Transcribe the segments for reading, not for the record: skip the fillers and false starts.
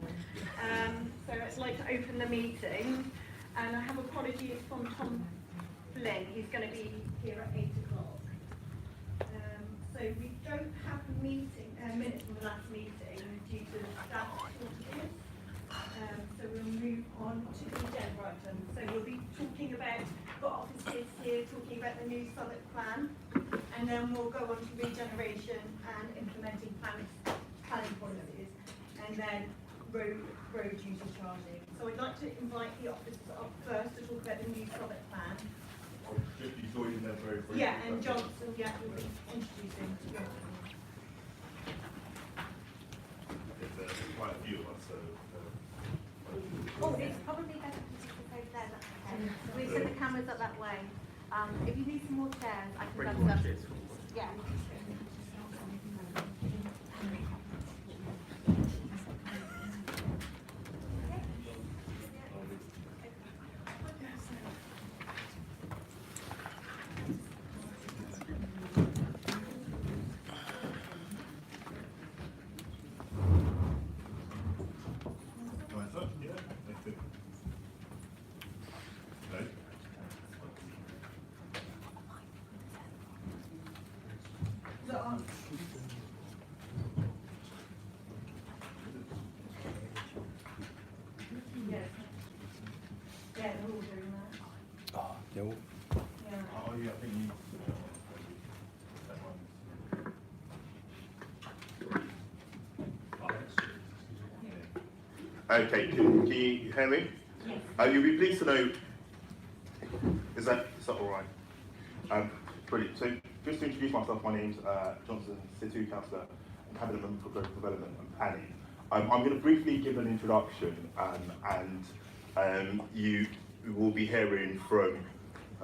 So I'd like to open the meeting, and I have apologies from Tom Flynn. He's going to be here at 8 o'clock. So we don't have minutes from the last meeting due to staff shortages. So we'll move on to the agenda item. So we'll be talking about, got officers here talking about the new Southwark plan, and then we'll go on to regeneration and implementing planning policies, and then road user charging. So I'd like to invite the officers up first to talk about the new Southwark plan. I'll just be joining them very briefly. Yeah, and Johnson, will be introducing. There's quite a few of us, so. Oh, it's probably better to just over there, that's okay. We set the cameras up that way. If you need some more chairs, I can grab some. Yeah. Yeah, we're all doing that. Oh, yeah, I think you. Okay, can you hear me? Yes. You'll be pleased to know, is that all right? Brilliant. So just to introduce myself, my name's Johnson, City Councillor and Cabinet Member for Growth Development and Planning. I'm going to briefly give an introduction and you will be hearing from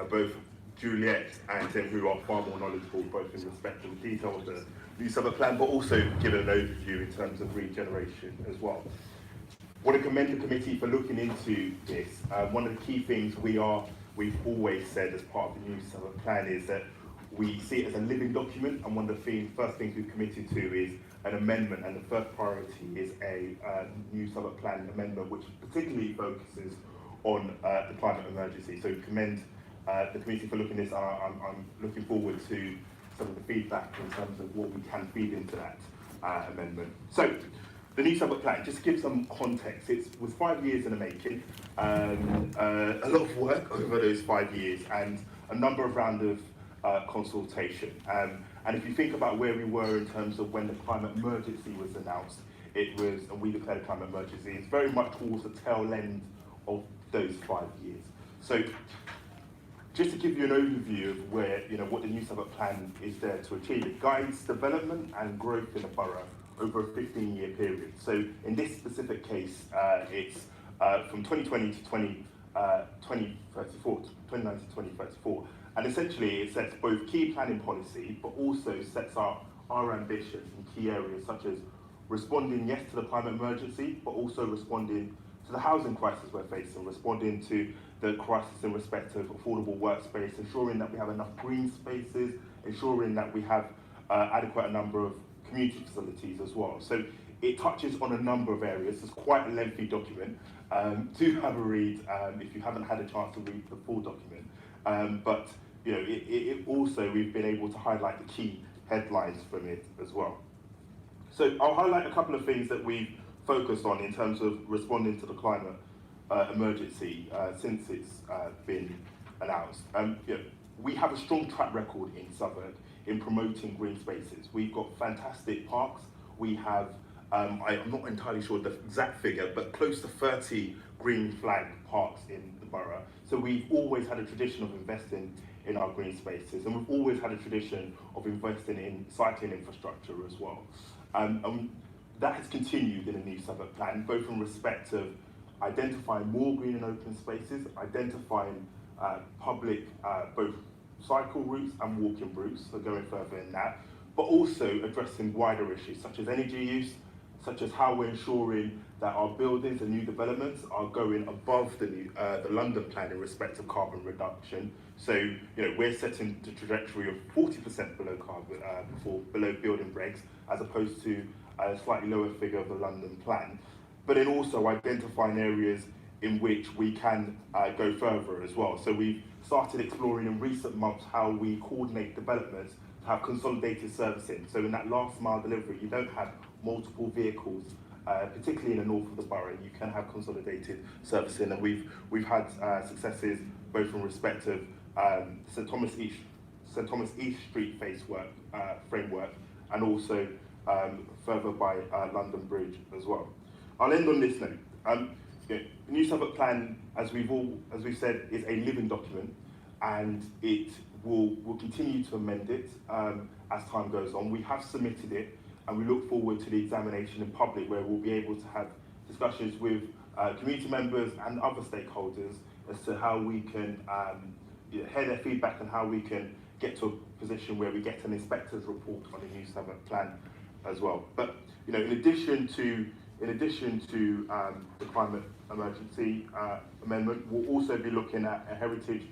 both Juliet and Tim, who are far more knowledgeable both in respect of the detail of the new Southwark plan, but also give an overview in terms of regeneration as well. I want to commend the committee for looking into this. One of the key things we've always said as part of the new Southwark plan is that we see it as a living document, and one of the first things we've committed to is an amendment, and the first priority is a new Southwark plan amendment which particularly focuses on the climate emergency. So commend the committee for looking at this. I'm looking forward to some of the feedback in terms of what we can feed into that amendment. So, the new Southwark plan, just to give some context, it was 5 years in the making, a lot of work over those 5 years and a number of rounds of consultation. And if you think about where we were in terms of when the climate emergency was announced, and we declared a climate emergency, it's very much towards the tail end of those 5 years. So just to give you an overview of where, what the new Southwark plan is there to achieve, it guides development and growth in the borough over a 15-year period. So in this specific case, it's from 2020 to 2034, 2019 to 2034. And essentially it sets both key planning policy, but also sets our ambition in key areas such as responding, yes, to the climate emergency, but also responding to the housing crisis we're facing, responding to the crisis in respect of affordable workspace, ensuring that we have enough green spaces, ensuring that we have adequate number of community facilities as well. So it touches on a number of areas. It's quite a lengthy document. Do have a read if you haven't had a chance to read the full document. But it also, we've been able to highlight the key headlines from it as well. So I'll highlight a couple of things that we've focused on in terms of responding to the climate emergency since it's been announced. We have a strong track record in Southwark in promoting green spaces. We've got fantastic parks. We have, I'm not entirely sure the exact figure, but close to 30 green flag parks in the borough. So we've always had a tradition of investing in our green spaces, and we've always had a tradition of investing in cycling infrastructure as well. That has continued in the new Southwark plan, both in respect of identifying more green and open spaces, identifying public both cycle routes and walking routes, so going further in that, but also addressing wider issues such as energy use, such as how we're ensuring that our buildings and new developments are going above the London plan in respect of carbon reduction. So we're setting the trajectory of 40% below carbon below building regs, as opposed to a slightly lower figure of the London plan. but then also identifying areas in which we can go further as well. So we've started exploring in recent months how we coordinate developments to have consolidated servicing. So in that last mile delivery, you don't have multiple vehicles, particularly in the north of the borough. You can have consolidated servicing, and we've had successes both in respect of St Thomas East Street framework, and also further by London Bridge as well. I'll end on this note. The New Southwark Plan, as we've said, is a living document, and it will continue to amend it as time goes on. We have submitted it, and we look forward to the examination in public, where we'll be able to have discussions with community members and other stakeholders as to how we can hear their feedback and how we can get to a position where we get an inspector's report on the New Southwark Plan as well. But in addition to the climate emergency amendment, we'll also be looking at a heritage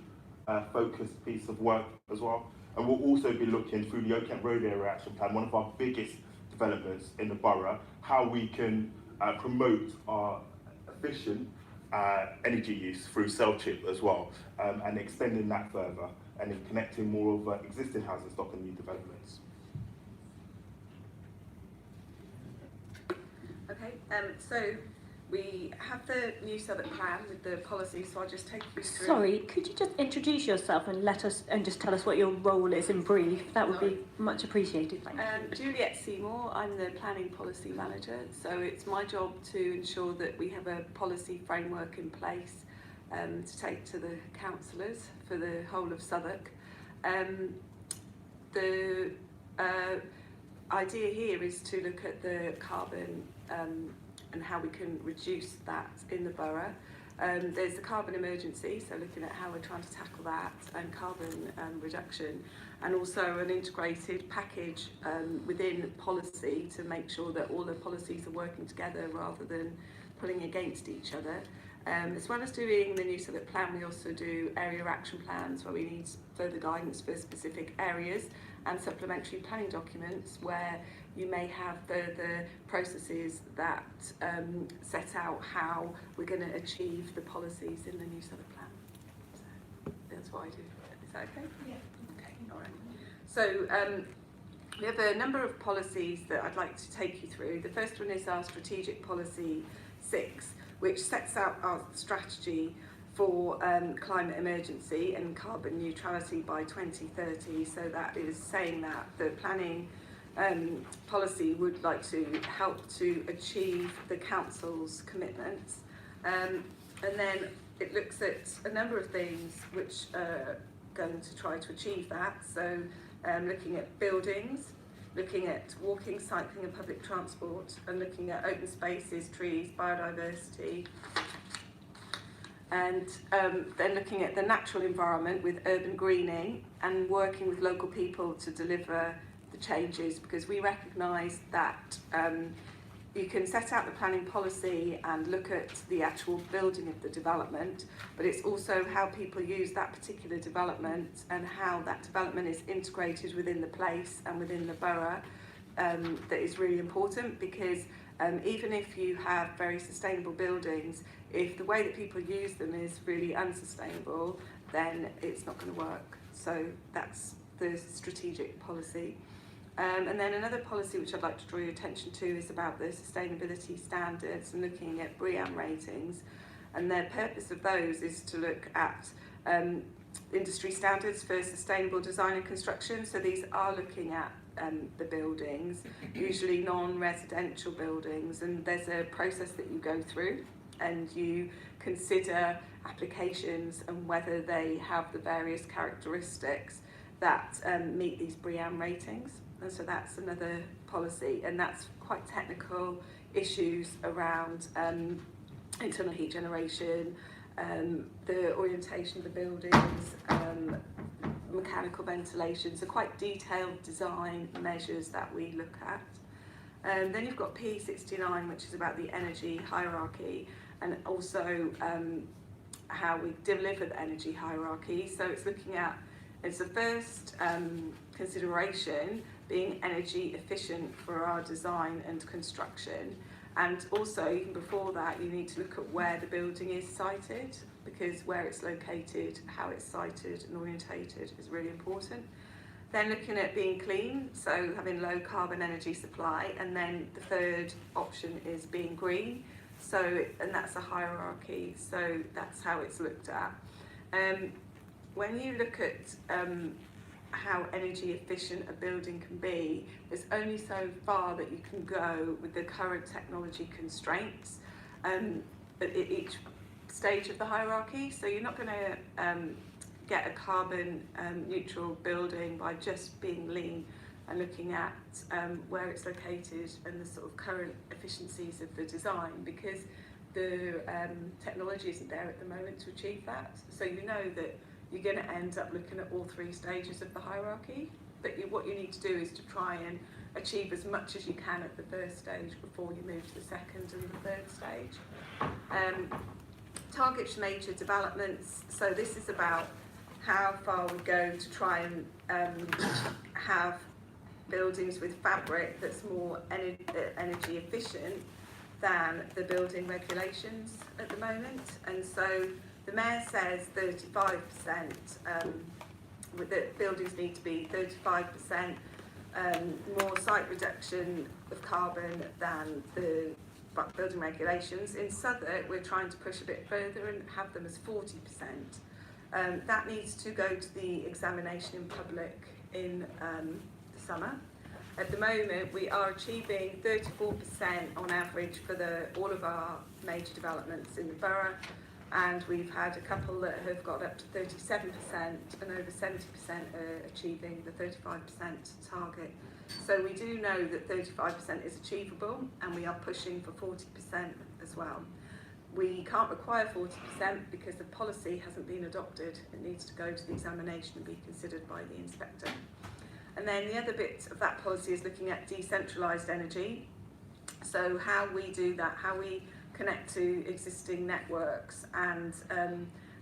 focused piece of work as well, and we'll also be looking through the Oak Kent Road Area Action Plan, one of our biggest developments in the borough, how we can promote our efficient energy use through cell chip as well, and extending that further and in connecting more of existing housing stock and new developments. Okay, so we have the New Southwark Plan with the policy, so I'll just take you through. Sorry, could you just introduce yourself and just tell us what your role is in brief? That would be much appreciated, thank you. Juliet Seymour, I'm the Planning Policy Manager, so it's my job to ensure that we have a policy framework in place to take to the councillors for the whole of Southwark. The idea here is to look at the carbon and how we can reduce that in the borough. There's the carbon emergency, so looking at how we're trying to tackle that, and carbon reduction, and also an integrated package within policy to make sure that all the policies are working together rather than pulling against each other. As well as doing the New Southwark Plan, we also do area action plans where we need further guidance for specific areas, and supplementary planning documents where you may have further processes that set out how we're going to achieve the policies in the New Southwark Plan. So that's what I do. Is that okay? Yeah. Okay, all right. So we have a number of policies that I'd like to take you through. The first one is our Strategic Policy 6, which sets out our strategy for climate emergency and carbon neutrality by 2030. So that is saying that the planning policy would like to help to achieve the council's commitments. And then it looks at a number of things which are going to try to achieve that. So looking at buildings, looking at walking, cycling and public transport, and looking at open spaces, trees, biodiversity, and then looking at the natural environment with urban greening and working with local people to deliver the changes, because we recognise that you can set out the planning policy and look at the actual building of the development, but it's also how people use that particular development and how that development is integrated within the place and within the borough that is really important, because even if you have very sustainable buildings, if the way that people use them is really unsustainable, then it's not going to work. So that's the strategic policy. And then another policy which I'd like to draw your attention to is about the sustainability standards and looking at BREEAM ratings. And the purpose of those is to look at industry standards for sustainable design and construction. So these are looking at the buildings, usually non-residential buildings, and there's a process that you go through and you consider applications and whether they have the various characteristics that meet these BREEAM ratings. And so that's another policy, and that's quite technical issues around internal heat generation, the orientation of the buildings, mechanical ventilation, so quite detailed design measures that we look at. Then you've got P69, which is about the energy hierarchy, and also how we deliver the energy hierarchy. So it's looking at, it's the first consideration being energy efficient for our design and construction, And also, even before that, you need to look at where the building is sited, because where it's located, how it's sited and orientated is really important. Then looking at being clean, so having low carbon energy supply, and then the third option is being green. So, and that's a hierarchy, so that's how it's looked at. When you look at how energy efficient a building can be, there's only so far that you can go with the current technology constraints at each stage of the hierarchy. So you're not going to get a carbon neutral building by just being lean and looking at where it's located and the sort of current efficiencies of the design, because the technology isn't there at the moment to achieve that. So you know that you're going to end up looking at all three stages of the hierarchy, but what you need to do is to try and achieve as much as you can at the first stage before you move to the second and the third stage. Targets major developments, so this is about how far we go to try and have buildings with fabric that's more energy efficient than the building regulations at the moment. And so the Mayor says 35%, that buildings need to be 35% more site reduction of carbon than the building regulations. In Southwark, we're trying to push a bit further and have them as 40%. That needs to go to the examination in public in the summer. At the moment, we are achieving 34% on average for all of our major developments in the borough, and we've had a couple that have got up to 37%, and over 70% are achieving the 35% target. So we do know that 35% is achievable, and we are pushing for 40% as well. We can't require 40% because the policy hasn't been adopted. It needs to go to the examination and be considered by the inspector. And then the other bit of that policy is looking at decentralised energy. So how we do that, how we connect to existing networks, and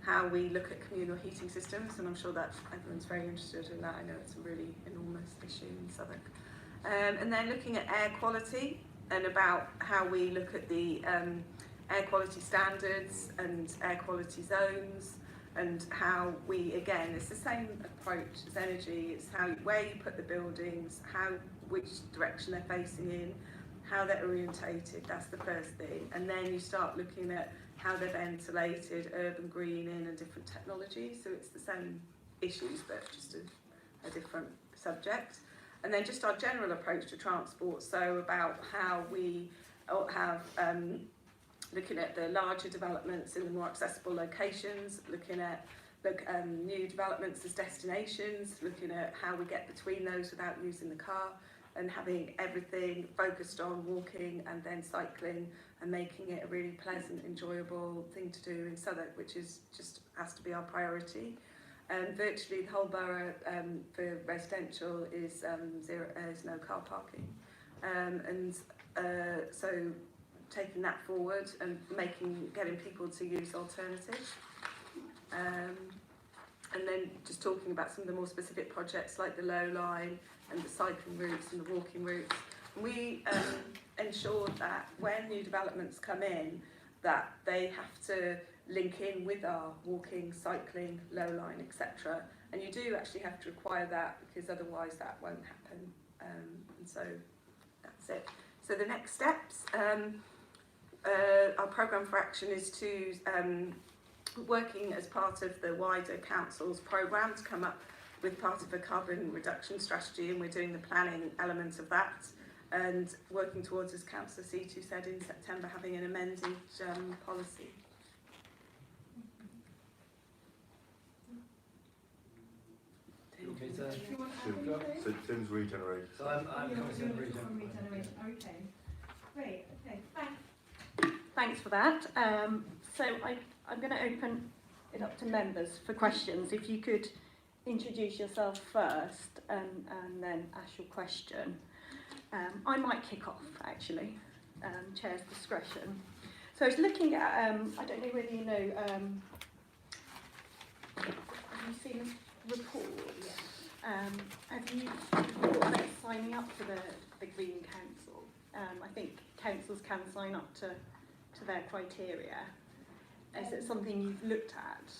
how we look at communal heating systems. And I'm sure that everyone's very interested in that. I know it's a really enormous issue in Southwark. And then looking at air quality, and about how we look at the air quality standards and air quality zones, and how we, again, it's the same approach as energy. It's where you put the buildings, which direction they're facing in, how they're orientated. That's the first thing. And then you start looking at how they're ventilated, urban greening, and different technologies. So it's the same issues, but just a different subject. And then just our general approach to transport. So about how we have looking at the larger developments in the more accessible locations, looking at new developments as destinations, looking at how we get between those without using the car, and having everything focused on walking and then cycling, and making it a really pleasant, enjoyable thing to do in Southwark, which is just has to be our priority. Virtually the whole borough for residential is no car parking, so taking that forward and getting people to use alternatives, and then just talking about some of the more specific projects like the low line and the cycling routes and the walking routes. And we ensure that when new developments come in, that they have to link in with our walking, cycling, low line, etc. And you do actually have to require that, because otherwise that won't happen. And so that's it. So the next steps. Our programme for action is to working as part of the wider council's programme to come up with part of a carbon reduction strategy, and we're doing the planning element of that, and working towards, as Councillor C2 said, in September having an amended policy. Okay, so Do you want to add anything? So Tim's regeneration. I'm Commissioner You're Regeneration. from regeneration. Okay. Great. Okay. Thanks. Thanks for that. So I'm going to open it up to members for questions. If you could introduce yourself first and then ask your question. I might kick off, actually, Chair's discretion. So I was looking at, I don't know whether you know, have you seen this report? Yes. Have you thought about signing up for the Green Council? I think councils can sign up to their criteria. Is it something you've looked at?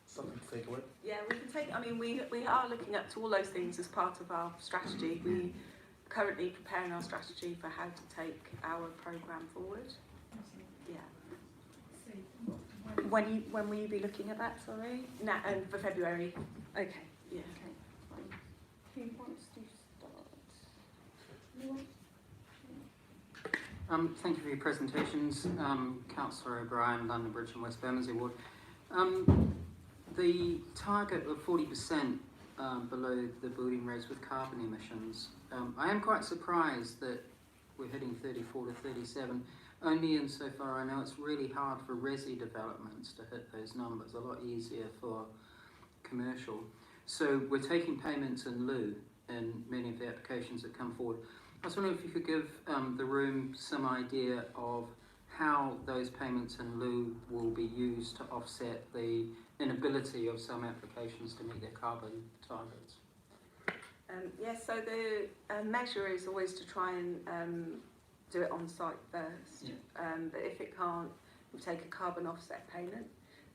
Something to take away? Yeah, we can take, I mean, we are looking at all those things as part of our strategy. We are currently preparing our strategy for how to take our programme forward. Yeah. When will you be looking at that, sorry? And for February. Okay. Yeah. Okay, fine. Who wants to start? Anyone? Thank you for your presentations, Councillor O'Brien, London Bridge and West Bermondsey Ward. The target of 40% below the building regs with carbon emissions, I am quite surprised that we're hitting 34 to 37. Only insofar I know it's really hard for resi developments to hit those numbers, a lot easier for commercial. So we're taking payments in lieu in many of the applications that come forward. I was wondering if you could give the room some idea of how those payments in lieu will be used to offset the inability of some applications to meet their carbon targets. Yes, so the measure is always to try and do it on site first. But if it can't, we take a carbon offset payment.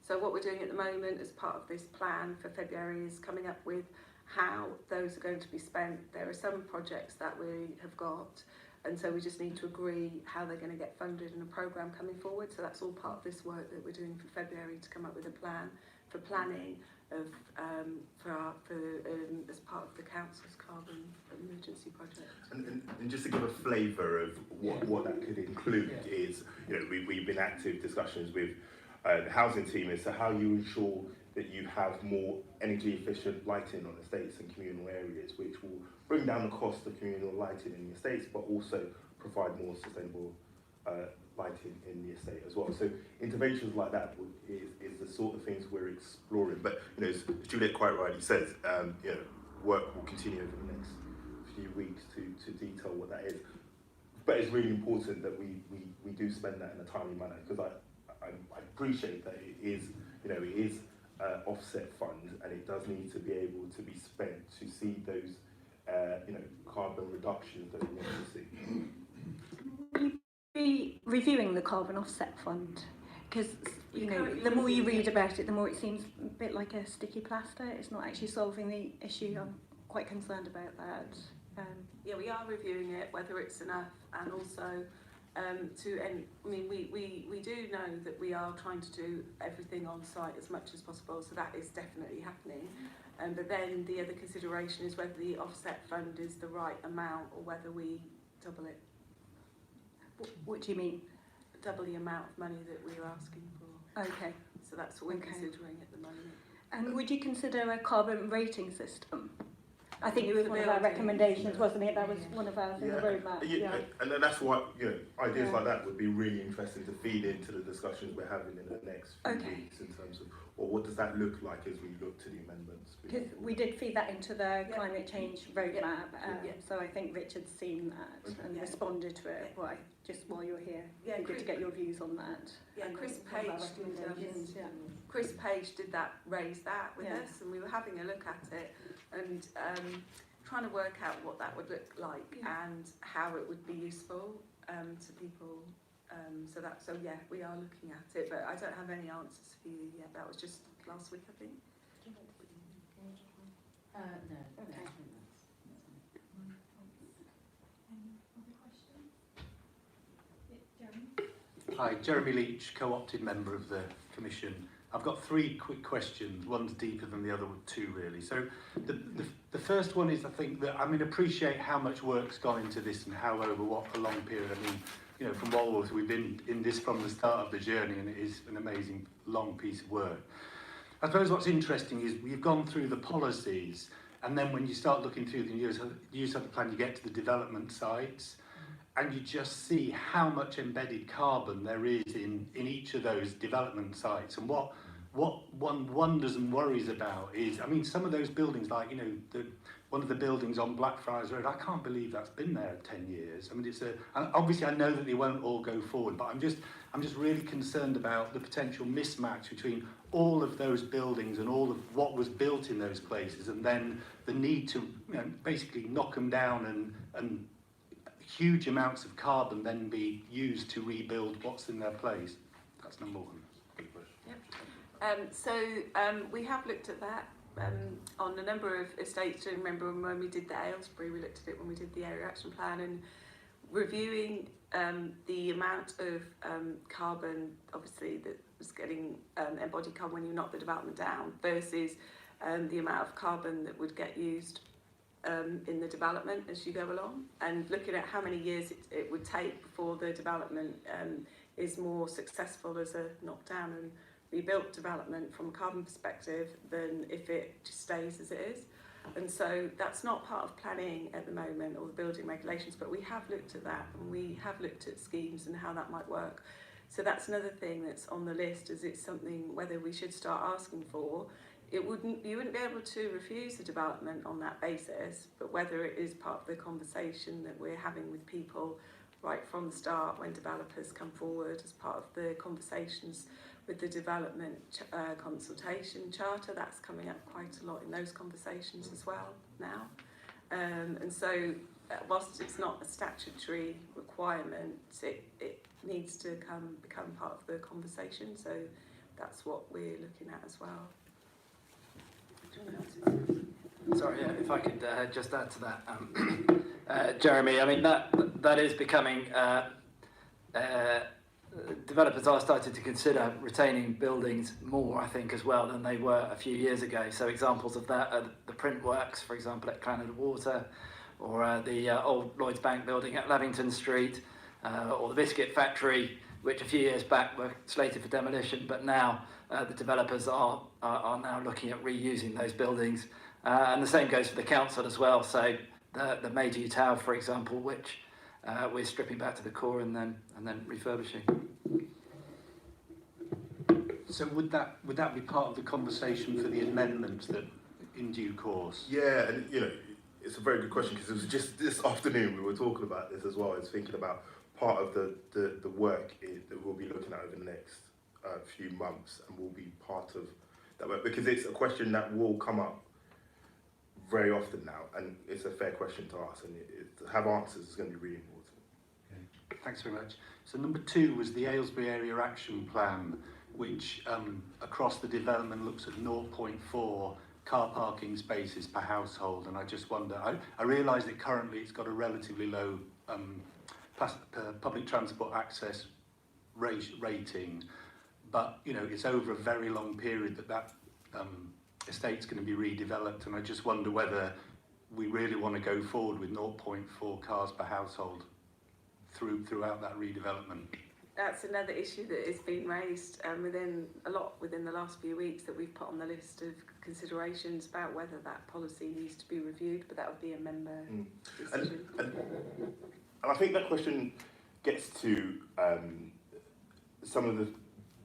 So what we're doing at the moment as part of this plan for February is coming up with how those are going to be spent. There are some projects that we have got, and so we just need to agree how they're going to get funded in a programme coming forward. So that's all part of this work that we're doing for February to come up with a plan for planning of as part of the council's carbon emergency project. And just to give a flavour of what that could include is, you know, we've been active discussions with the housing team as to how you ensure that you have more energy efficient lighting on estates and communal areas, which will bring down the cost of communal lighting in the estates, but also provide more sustainable lighting in the estate as well. So interventions like that is the sort of things we're exploring. But you know, as Juliet quite rightly says, you know, work will continue over the next few weeks to detail what that is. But it's really important that we do spend that in a timely manner, because I appreciate that it is, you know, it is offset funds, and it does need to be able to be spent to see those you know, carbon reductions that we want to see. Will you be reviewing the carbon offset fund? Because, you know, the more you read about it, the more it seems a bit like a sticky plaster. It's not actually solving the issue. I'm quite concerned about that. Yeah, we are reviewing it, whether it's enough, and also I mean, we do know that we are trying to do everything on site as much as possible, so that is definitely happening. But then the other consideration is whether the offset fund is the right amount or whether we double it. What do you mean? Double the amount of money that we are asking for. Okay. So that's what we're considering at the moment. And would you consider a carbon rating system? I think it was For one of our buildings. recommendations, wasn't it? That was one of ours in the roadmap. Yeah. And then that's what, you know, ideas Yeah. like that would be really interesting to feed into the discussions we're having in the next few Okay. weeks in terms of, or what does that look like as we look to the amendments? Because we did feed that into the climate change roadmap, Yeah. so I think Richard's seen that and Yeah. responded to it. Well, just while you're here, Yeah, it'd be good to get your views on that. Yeah, And Chris one of our Page did, recommendations, yeah. Chris Page did that, raise that with Yeah. us, and we were having a look at it and trying to work out what that would look like and how it would be useful to people. So yeah, we are looking at it, but I don't have any answers for you yet. That was just last week, I think. No. Okay. Hi, Jeremy Leach, co-opted member of the Commission. I've got three quick questions. One's deeper than the other two, really. So the first one is, I think that, I mean, appreciate how much work's gone into this and how over what a long period. I mean, you know, from Walworth, we've been in this from the start of the journey, and it is an amazing long piece of work. I suppose what's interesting is we've gone through the policies, and then when you start looking through the use of the plan, you get to the development sites, and you just see how much embedded carbon there is in each of those development sites. And what one wonders and worries about is, I mean, some of those buildings, like, you know, one of the buildings on Blackfriars Road, I can't believe that's been there 10 years. I mean, and obviously I know that they won't all go forward, but I'm just really concerned about the potential mismatch between all of those buildings and all of what was built in those places, and then the need to, you know, basically knock them down and huge amounts of carbon then be used to rebuild what's in their place? That's number one. Good question. We have looked at that on a number of estates. Do you remember when we did the Aylesbury, we looked at it when we did the area action plan, and reviewing the amount of carbon, obviously, that was getting embodied carbon when you knock the development down versus the amount of carbon that would get used in the development as you go along, and looking at how many years it would take before the development is more successful as a knockdown and rebuilt development from a carbon perspective than if it just stays as it is. And so that's not part of planning at the moment or the building regulations, but we have looked at that, and we have looked at schemes and how that might work. So that's another thing that's on the list, is it's something whether we should start asking for. You wouldn't be able to refuse the development on that basis, but whether it is part of the conversation that we're having with people right from the start when developers come forward as part of the conversations with the development consultation charter, that's coming up quite a lot in those conversations as well now. And so whilst it's not a statutory requirement, it needs to become part of the conversation. So that's what we're looking at as well. Sorry, yeah, if I could just add to that, Jeremy. I mean that is becoming. Developers are starting to consider retaining buildings more, I think, as well than they were a few years ago. So examples of that are the print works, for example, at Clanard Water, or the old Lloyds Bank building at Lavington Street, or the biscuit factory, which a few years back were slated for demolition, but now the developers are now looking at reusing those buildings. And the same goes for the council as well. So the Maydew Tower, for example, which we're stripping back to the core and then refurbishing. So would that be part of the conversation for the amendment that in due course? Yeah, and it's a very good question, because it was just this afternoon we were talking about this as well. I was thinking about part of the work that we'll be looking at over the next few months, and will be part of that work, because it's a question that will come up very often now, and it's a fair question to ask, and to have answers is going to be really important. Okay. Thanks very much. So number 2 was the Aylesbury Area Action Plan, which across the development looks at 0.4 car parking spaces per household, and I just wonder, I realise that currently it's got a relatively low public transport access rating, but it's over a very long period that estate's going to be redeveloped, and I just wonder whether we really want to go forward with 0.4 cars per household throughout that redevelopment. That's another issue that has been raised within the last few weeks, that we've put on the list of considerations about whether that policy needs to be reviewed, but that would be a member decision. And I think that question gets to some of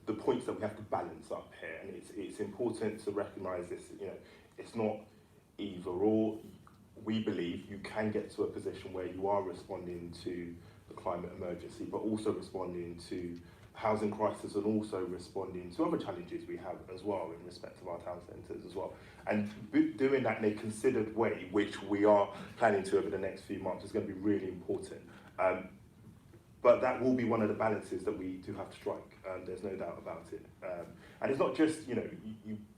the points that we have to balance up here, and it's important to recognise this. It's not either or. We believe you can get to a position where you are responding to the climate emergency, but also responding to housing crisis, and also responding to other challenges we have as well in respect of our town centres as well. And doing that in a considered way, which we are planning to over the next few months, is going to be really important. But that will be one of the balances that we do have to strike, and there's no doubt about it. And it's not just,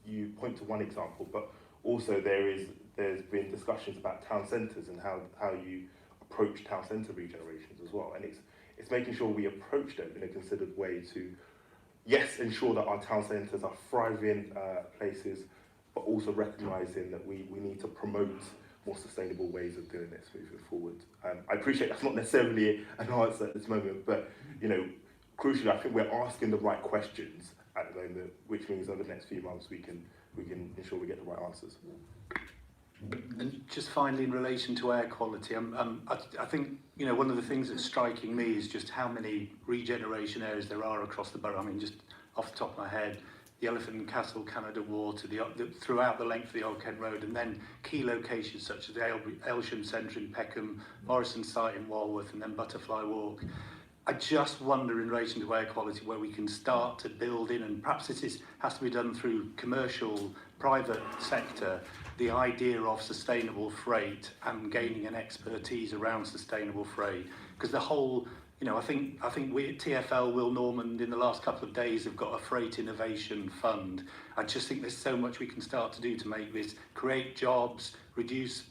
you point to one example, but also there's been discussions about town centres and how you approach town centre regenerations as well. And it's making sure we approach them in a considered way to, yes, ensure that our town centres are thriving places, but also recognising that we need to promote more sustainable ways of doing this moving forward. I appreciate that's not necessarily an answer at this moment, but crucially, I think we're asking the right questions at the moment, which means over the next few months we can ensure we get the right answers. And just finally, in relation to air quality, I think one of the things that's striking me is just how many regeneration areas there are across the borough. I mean, just off the top of my head, the Elephant and Castle, Canada Water, throughout the length of the Old Kent Road, and then key locations such as the Aylsham Centre in Peckham, Morrison Site in Walworth, and then Butterfly Walk. I just wonder, in relation to air quality, where we can start to build in, and perhaps this has to be done through commercial, private sector, the idea of sustainable freight and gaining an expertise around sustainable freight, because the whole, you know, I think we at TfL, Will Norman, in the last couple of days have got a freight innovation fund. I just think there's so much we can start to do to make this, create jobs, reduce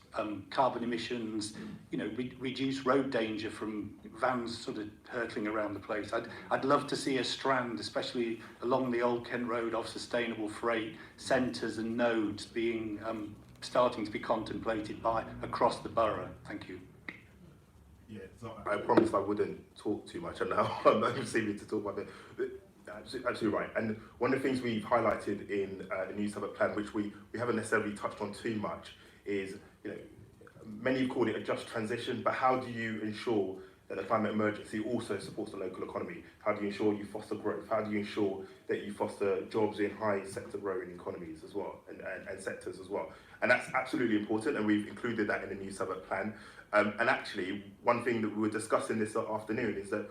carbon emissions, you know, reduce road danger from vans sort of hurtling around the place. I'd love to see a strand, especially along the Old Kent Road, of sustainable freight centres and nodes being starting to be contemplated across the borough. Thank you. Yeah, so I promised I wouldn't talk too much, and now I'm not receiving to talk about it. But absolutely right. And one of the things we've highlighted in the new Southwark plan, which we haven't necessarily touched on too much, is, you know, many have called it a just transition, but how do you ensure that the climate emergency also supports the local economy? How do you ensure you foster growth? How do you ensure that you foster jobs in high sector growing economies as well, and sectors as well? And that's absolutely important, and we've included that in the new Southwark plan. And actually, one thing that we were discussing this afternoon is that,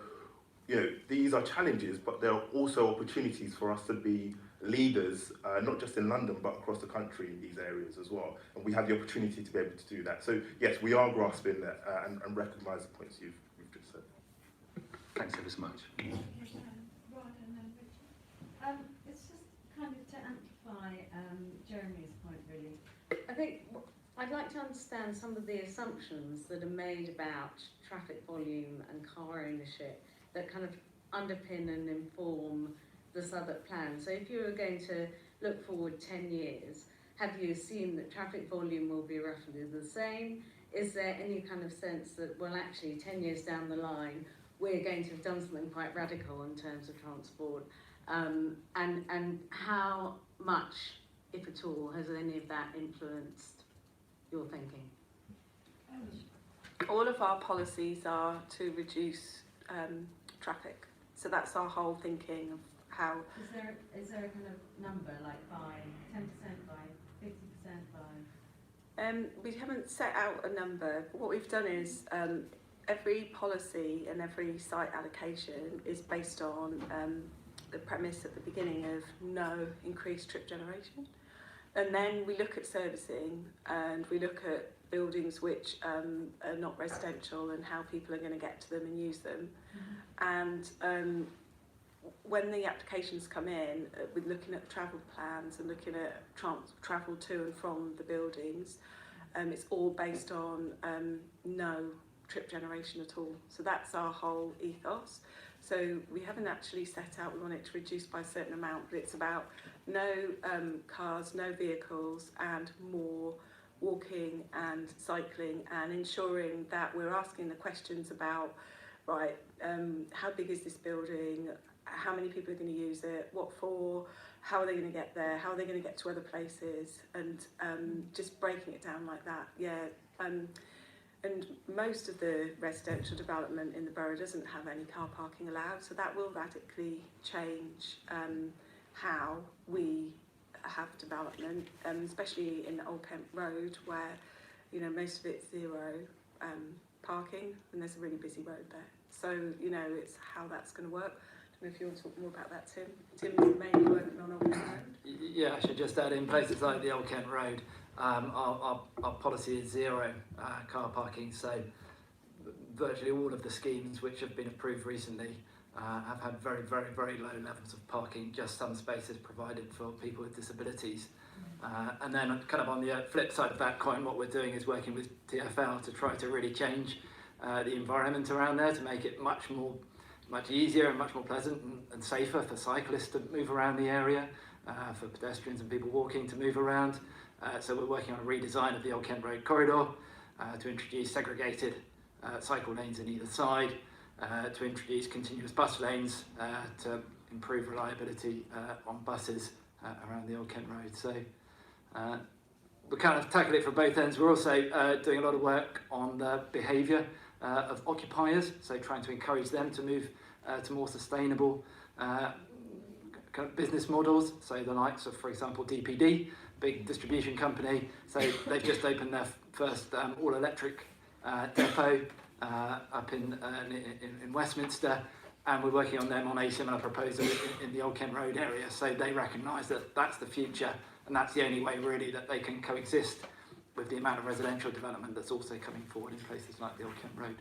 you know, these are challenges, but there are also opportunities for us to be leaders, not just in London, but across the country in these areas as well. And we have the opportunity to be able to do that. So yes, we are grasping that and recognise the points you've just said. Thanks ever so much. It's just kind of to amplify Jeremy's point, really. I think I'd like to understand some of the assumptions that are made about traffic volume and car ownership that kind of underpin and inform the Southwark plan. So if you were going to look forward 10 years, have you assumed that traffic volume will be roughly the same? Is there any kind of sense that, well, actually 10 years down the line, we're going to have done something quite radical in terms of transport? And how much, if at all, has any of that influenced your thinking? All of our policies are to reduce traffic. So that's our whole thinking of how... Is there a kind of number, like by 10%, by 50%, by... We haven't set out a number. What we've done is every policy and every site allocation is based on the premise at the beginning of no increased trip generation. And then we look at servicing and we look at buildings which are not residential and how people are going to get to them and use them. Mm-hmm. And when the applications come in, with looking at travel plans and looking at travel to and from the buildings, it's all based on no trip generation at all. So that's our whole ethos. So we haven't actually set out we want it to reduce by a certain amount, but it's about no cars, no vehicles, and more walking and cycling, and ensuring that we're asking the questions about, right, how big is this building, how many people are going to use it, what for, how are they going to get there, how are they going to get to other places, and just breaking it down like that, yeah. And most of the residential development in the borough doesn't have any car parking allowed, so that will radically change how we have development, especially in Old Kent Road, where, you know, most of it's zero parking, and there's a really busy road there. So, you know, it's how that's going to work. I don't know if you want to talk more about that, Tim. Tim's mainly working on Old Kent Road. Yeah, I should just add, in places like the Old Kent Road, our policy is zero car parking, so virtually all of the schemes which have been approved recently have had very, very, very low levels of parking, just some spaces provided for people with disabilities. And then kind of on the flip side of that coin, what we're doing is working with TfL to try to really change the environment around there to make it much easier and much more pleasant and safer for cyclists to move around the area, for pedestrians and people walking to move around. So we're working on a redesign of the Old Kent Road corridor to introduce segregated cycle lanes on either side, to introduce continuous bus lanes to improve reliability on buses around the Old Kent Road. So we kind of tackle it from both ends. We're also doing a lot of work on the behaviour of occupiers, so trying to encourage them to move to more sustainable kind of business models. So the likes of, for example, DPD, big distribution company. So they've just opened their first all-electric depot up in Westminster, and we're working on them on a similar proposal in the Old Kent Road area. So they recognise that that's the future And that's the only way really that they can coexist with the amount of residential development that's also coming forward in places like the Old Kent Road.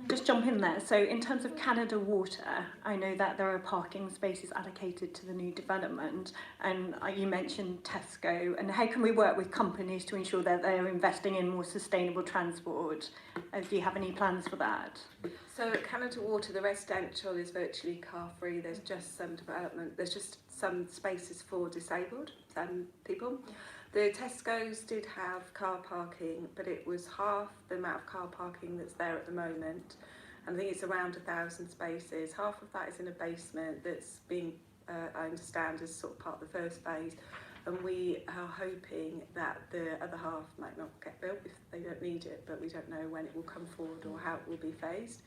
Just jump in there. So in terms of Canada Water, I know that there are parking spaces allocated to the new development, and you mentioned Tesco, and how can we work with companies to ensure that they're investing in more sustainable transport? Do you have any plans for that? So at Canada Water, the residential is virtually car free. There's just some development, there's just some spaces for disabled people. The Tesco's did have car parking, but it was half the amount of car parking that's there at the moment. And I think it's around 1,000 spaces. Half of that is in a basement that's being, I understand, is sort of part of the first phase. And we are hoping that the other half might not get built if they don't need it, but we don't know when it will come forward or how it will be phased.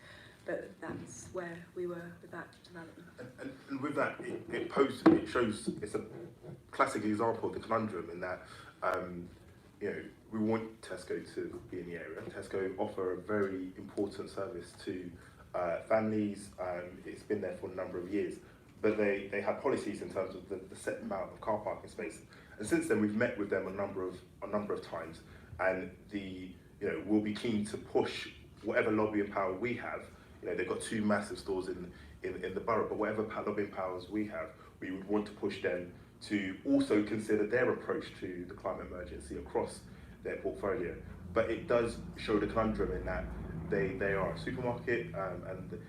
But that's where we were with that development. And with that, it shows, it's a classic example of the conundrum in that, you know, we want Tesco to be in the area. Tesco offer a very important service to families. It's been there for a number of years, but they have policies in terms of the set amount of car parking space. And since then, we've met with them a number of times, and we'll be keen to push whatever lobbying power we have. You know, they've got 2 massive stores in the borough, but whatever lobbying powers we have, we would want to push them to also consider their approach to the climate emergency across their portfolio. But it does show the conundrum in that they are a supermarket, and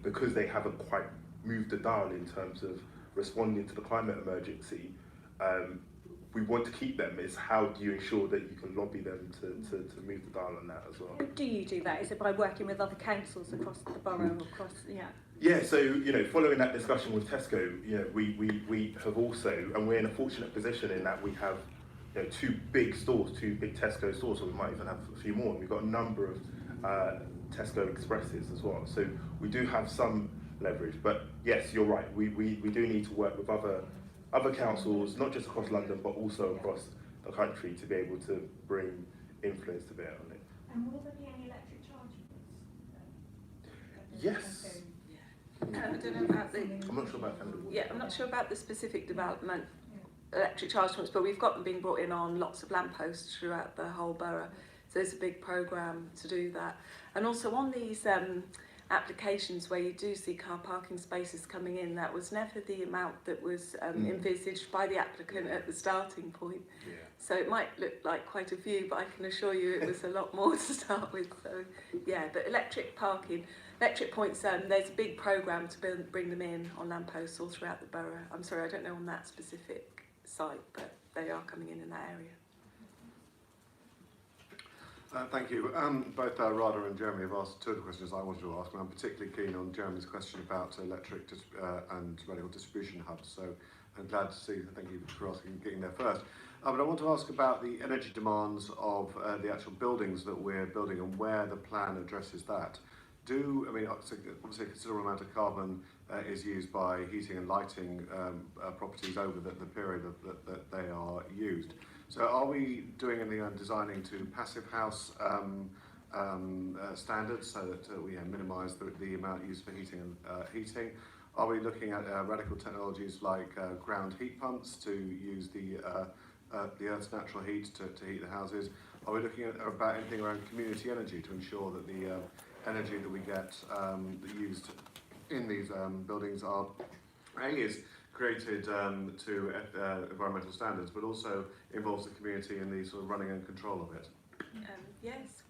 because they haven't quite moved the dial in terms of responding to the climate emergency, we want to keep them. Is how do you ensure that you can lobby them to move the dial on that as well? Do you do that? Is it by working with other councils across the borough, across, yeah? Yeah, so, you know, following that discussion with Tesco, you know, we have also, and we're in a fortunate position in that we have, you know, 2 big stores, 2 big Tesco stores, or we might even have a few more, and we've got a number of Tesco Expresses as well. So we do have some leverage, but yes, you're right, we do need to work with other councils, not just across London, but also across the country to be able to bring influence to bear on it. And will there be any electric charging? Yes. I don't know about the... I'm not sure about Canada Water. Yeah, I'm not sure about the specific development, electric charge points, but we've got them being brought in on lots of lampposts throughout the whole borough. So there's a big programme to do that. And also on these applications where you do see car parking spaces coming in, that was never the amount that was envisaged by the applicant at the starting point. Yeah. So it might look like quite a few, but I can assure you it was a lot more to start with. So yeah, but electric points, there's a big programme to bring them in on lampposts all throughout the borough. I'm sorry, I don't know on that specific site, but they are coming in that area. Thank you. Both Rada and Jeremy have asked 2 of the questions I wanted to ask, and I'm particularly keen on Jeremy's question about electric and radical distribution hubs. So I'm glad to see. Thank you for asking, getting there first. But I want to ask about the energy demands of the actual buildings that we're building and where the plan addresses that. Obviously a considerable amount of carbon is used by heating and lighting properties over the period that they are used. So are we doing anything on designing to passive house standards so that we minimise the amount used for heating and heating? Are we looking at radical technologies like ground heat pumps to use the Earth's natural heat to heat the houses? Are we looking at about anything around community energy to ensure that the energy that we get used in these buildings is created to environmental standards, but also involves the community in the sort of running and control of it? Yes,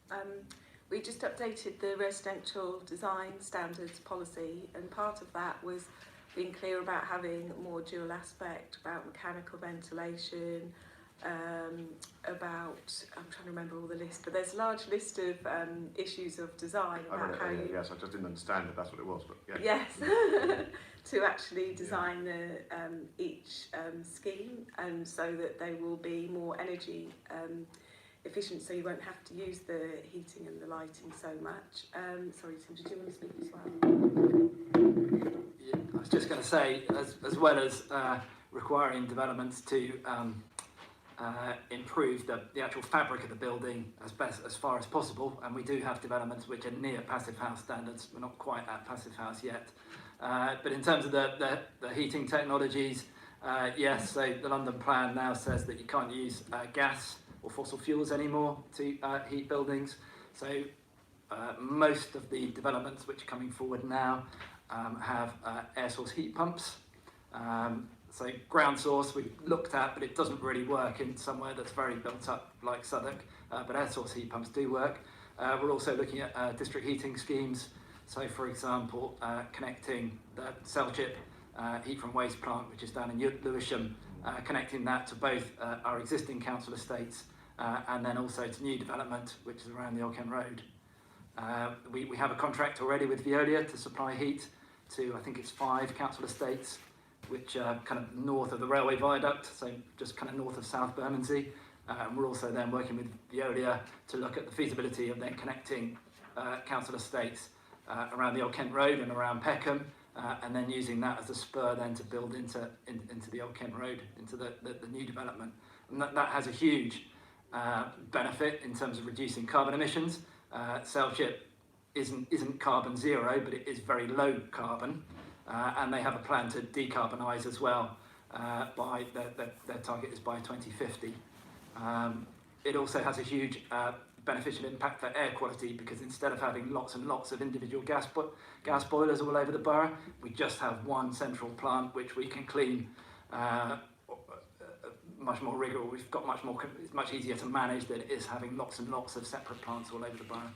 we just updated the residential design standards policy, and part of that was being clear about having more dual aspect, about mechanical ventilation, about, I'm trying to remember all the list, but there's a large list of issues of design about how you... Yes, I just didn't understand if that's what it was, but yeah. Yes, to actually design the each scheme, and so that they will be more energy efficient, so you won't have to use the heating and the lighting so much. Sorry, Tim, did you want to speak as well? Yeah, I was just going to say, as well as requiring developments to improve the actual fabric of the building as far as possible, and we do have developments which are near passive house standards. We're not quite at passive house yet. But in terms of the heating technologies, yes, so the London plan now says that you can't use gas or fossil fuels anymore to heat buildings. So most of the developments which are coming forward now have air source heat pumps. So ground source we've looked at, but it doesn't really work in somewhere that's very built up like Southwark, but air source heat pumps do work. We're also looking at district heating schemes. So for example, connecting the Selchip heat from waste plant, which is down in Lewisham, connecting that to both our existing council estates and then also to new development, which is around the Old Kent Road. We have a contract already with Veolia to supply heat to, I think it's 5 council estates, which are kind of north of the railway viaduct, so just kind of north of South Bermondsey. And we're also then working with Veolia to look at the feasibility of then connecting council estates around the Old Kent Road and around Peckham, and then using that as a spur then to build into the Old Kent Road, into the new development. And that has a huge benefit in terms of reducing carbon emissions. Selchip isn't carbon zero, but it is very low carbon. And they have a plan to decarbonise as well. By their target is by 2050. It also has a huge beneficial impact for air quality, because instead of having lots and lots of individual gas boilers all over the borough, we just have one central plant which we can clean much more rigorous. We've got it's much easier to manage than it is having lots and lots of separate plants all over the borough.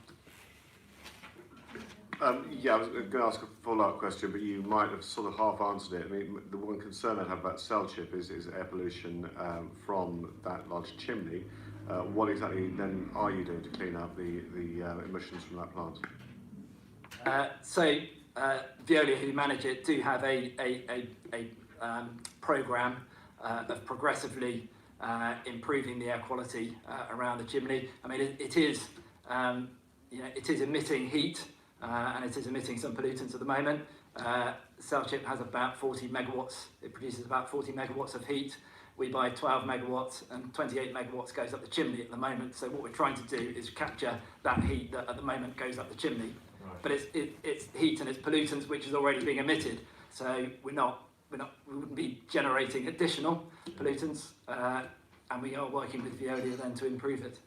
Yeah, I was going to ask a follow-up question, but you might have sort of half answered it. I mean, the one concern I have about Selchip is air pollution from that large chimney. What exactly then are you doing to clean up the emissions from that plant? Veolia, who manage it, do have a programme of progressively improving the air quality around the chimney. I mean, it is emitting heat. And it is emitting some pollutants at the moment. Selchip has about 40 megawatts. It produces about 40 megawatts of heat. We buy 12 megawatts, and 28 megawatts goes up the chimney at the moment. So what we're trying to do is capture that heat that at the moment goes up the chimney. Right. But it's heat and it's pollutants which is already being emitted. So we wouldn't be generating additional pollutants, and we are working with Veolia then to improve it.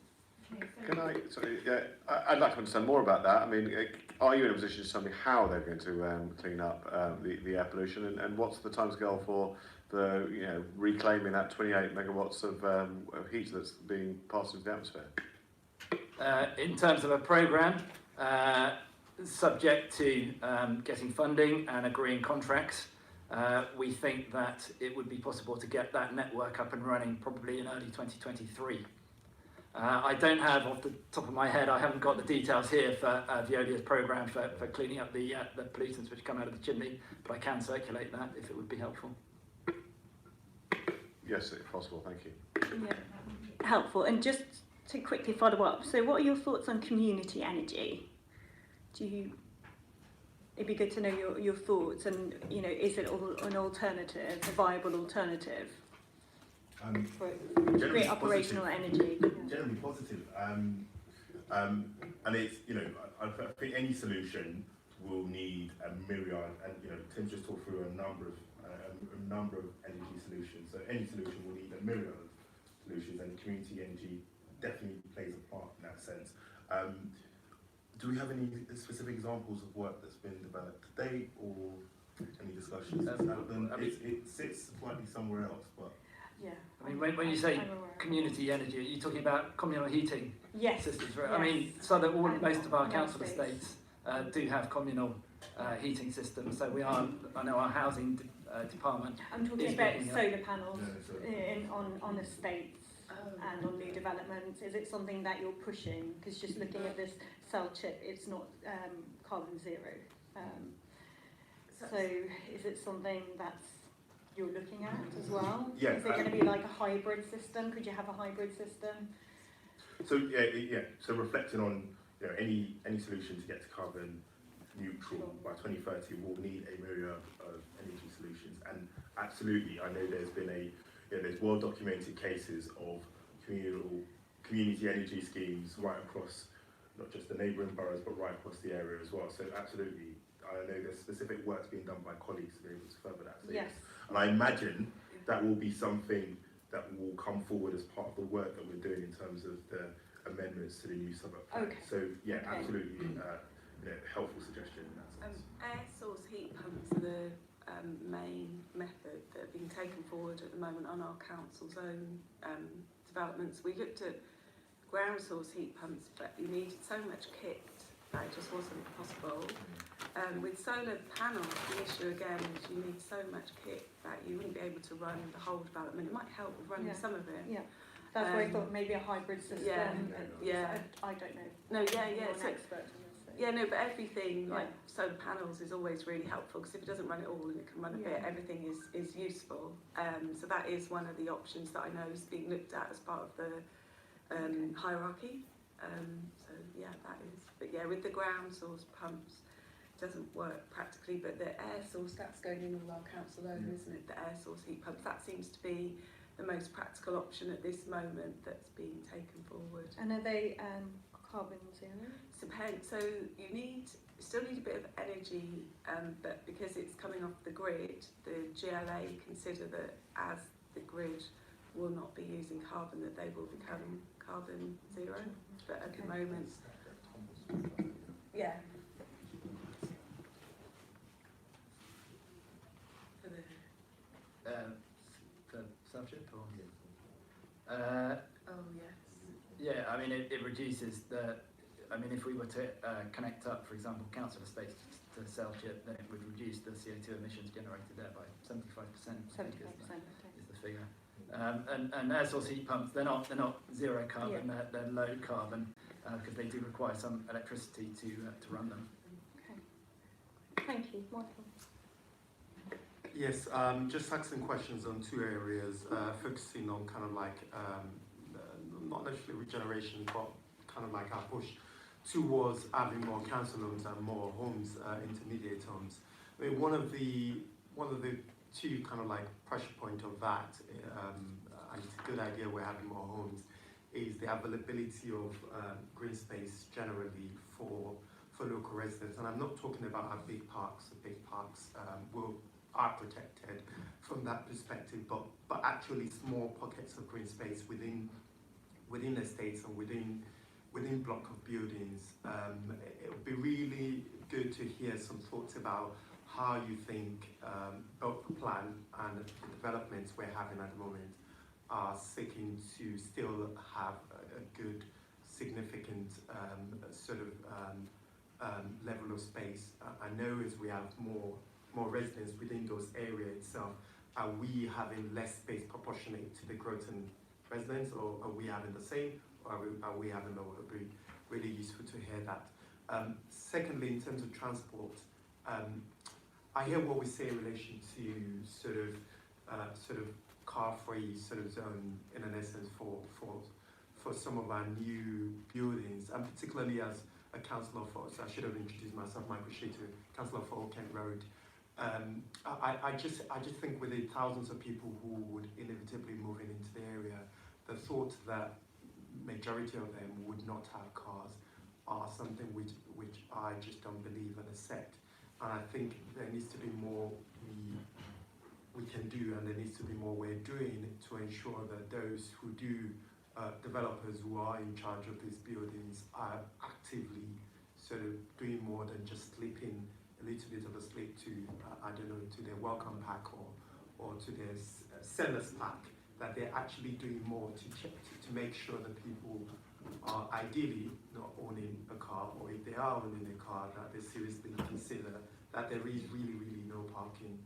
I'd like to understand more about that. I mean, are you in a position to tell me how they're going to clean up the air pollution, and what's the timescale for the reclaiming that 28 megawatts of heat that's being passed into the atmosphere? In terms of a programme, subject to getting funding and agreeing contracts, we think that it would be possible to get that network up and running probably in early 2023. I don't have, off the top of my head, I haven't got the details here for Veolia's programme for cleaning up the pollutants which come out of the chimney, but I can circulate that if it would be helpful. Yes, if possible, thank you. Yeah, helpful. And just to quickly follow up, so what are your thoughts on community energy? It'd be good to know your thoughts, and is it an alternative, a viable alternative? For great operational energy. Generally positive, and it's I think any solution will need a myriad, and Tim just talked through a number of energy solutions. So any solution will need a myriad of solutions, and community energy definitely plays a part in that sense. Do we have any specific examples of work that's been developed to date, or any discussions? It sits slightly somewhere else, but. Yeah. I mean, when you say community energy, are you talking about communal heating systems? Right? Yes. I mean, most of our council estates do have communal heating systems. So I know our housing department. I'm talking about solar panels on estates and on new developments. Is it something that you're pushing? Because just looking at this Selchip, it's not carbon zero. So is it something that's you're looking at as well? Yeah. Is it going to be like a hybrid system? Could you have a hybrid system? So So reflecting on any solution to get to carbon neutral by 2030 will need a myriad of energy solutions, and absolutely, I know there's been there's well-documented cases of community energy schemes right across not just the neighbouring boroughs, but right across the area as well. So absolutely, I know there's specific work being done by colleagues to be able to further that. So Yes. and I imagine that will be something that will come forward as part of the work that we're doing in terms of the amendments to the new Southwark plan. Okay. So yeah, Okay. absolutely, helpful suggestion in that sense. Air source heat pumps are the main method that are being taken forward at the moment on our council's own developments. We looked at ground source heat pumps, but you needed so much kit that it just wasn't possible. With solar panels, the issue again is you need so much kit that you wouldn't be able to run the whole development. It might help with running Yeah. some of it. Yeah, that's why I thought maybe a hybrid system. Yeah. I don't know. No, yeah. You're an So, expert in this. So. yeah, no, but everything like Yeah. solar panels is always really helpful because if it doesn't run it all and it can run a bit, Yeah. everything is useful. So that is one of the options that I know is being looked at as part of the hierarchy. So yeah, that is. But yeah, with the ground source pumps, it doesn't work practically. But the air source, that's going in all our council own, isn't it? The air source heat pumps, that seems to be the most practical option at this moment that's being taken forward. And are they carbon zero? So you still need a bit of energy, but because it's coming off the grid, the GLA consider that as the grid will not be using carbon, that they will become carbon zero. But at the moment, yeah. For the For Southwark or? oh yes. Yeah, I mean, it reduces the. I mean, if we were to connect up, for example, council estates to Southwark, then it would reduce the CO2 emissions generated there by 75%. 75%. Is the figure. And air source heat pumps, they're not zero carbon, they're low carbon because they do require some electricity to run them. Okay. Thank you, Michael. Yes, just asking questions on two areas, focusing on kind of like, not necessarily regeneration, but kind of like our push towards having more council homes and more homes, intermediate homes. I mean, one of the two kind of like pressure point of that, and it's a good idea we're having more homes, is the availability of green space generally for local residents. And I'm not talking about our big parks. The big parks are protected from that perspective, but actually small pockets of green space within estates and within block of buildings. It would be really good to hear some thoughts about how you think both the plan and the developments we're having at the moment are seeking to still have a good, significant level of space. I know as we have more residents within those areas itself, are we having less space proportionate to the growth in residents, or are we having the same, or are we having lower? It would be really useful to hear that. Secondly, in terms of transport, I hear what we say in relation to sort of car-free sort of zone in an essence for some of our new buildings, and particularly as a councillor for, so I should have introduced myself, Michael Sheeter, councillor for Old Kent Road. I just think with the thousands of people who would inevitably move into the area, the thought that majority of them would not have cars are something which I just don't believe and accept. And I think there needs to be more we can do, and there needs to be more we're doing to ensure that those who do, developers who are in charge of these buildings are actively sort of doing more than just slipping a little bit of a slip to, I don't know, to their welcome pack or to their seller's pack, that they're actually doing more to make sure that people are ideally not owning a car, or if they are owning a car, that they seriously consider that there is really no parking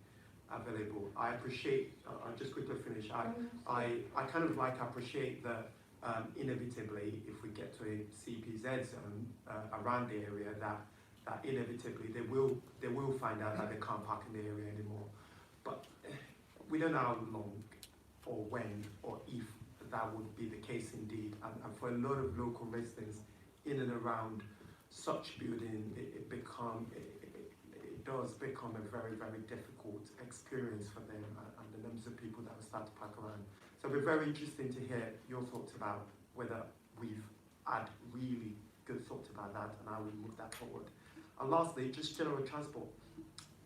available. I appreciate, I'll just quickly finish, I kind of like appreciate that inevitably, if we get to a CPZ zone around the area, that inevitably they will find out that they can't park in the area anymore. But we don't know how long or when or if that would be the case indeed. And for a lot of local residents in and around such building, it it does become a very, very difficult experience for them and the numbers of people that will start to park around. So it'll be very interesting to hear your thoughts about whether we've had really good thoughts about that and how we move that forward. And lastly, just general transport.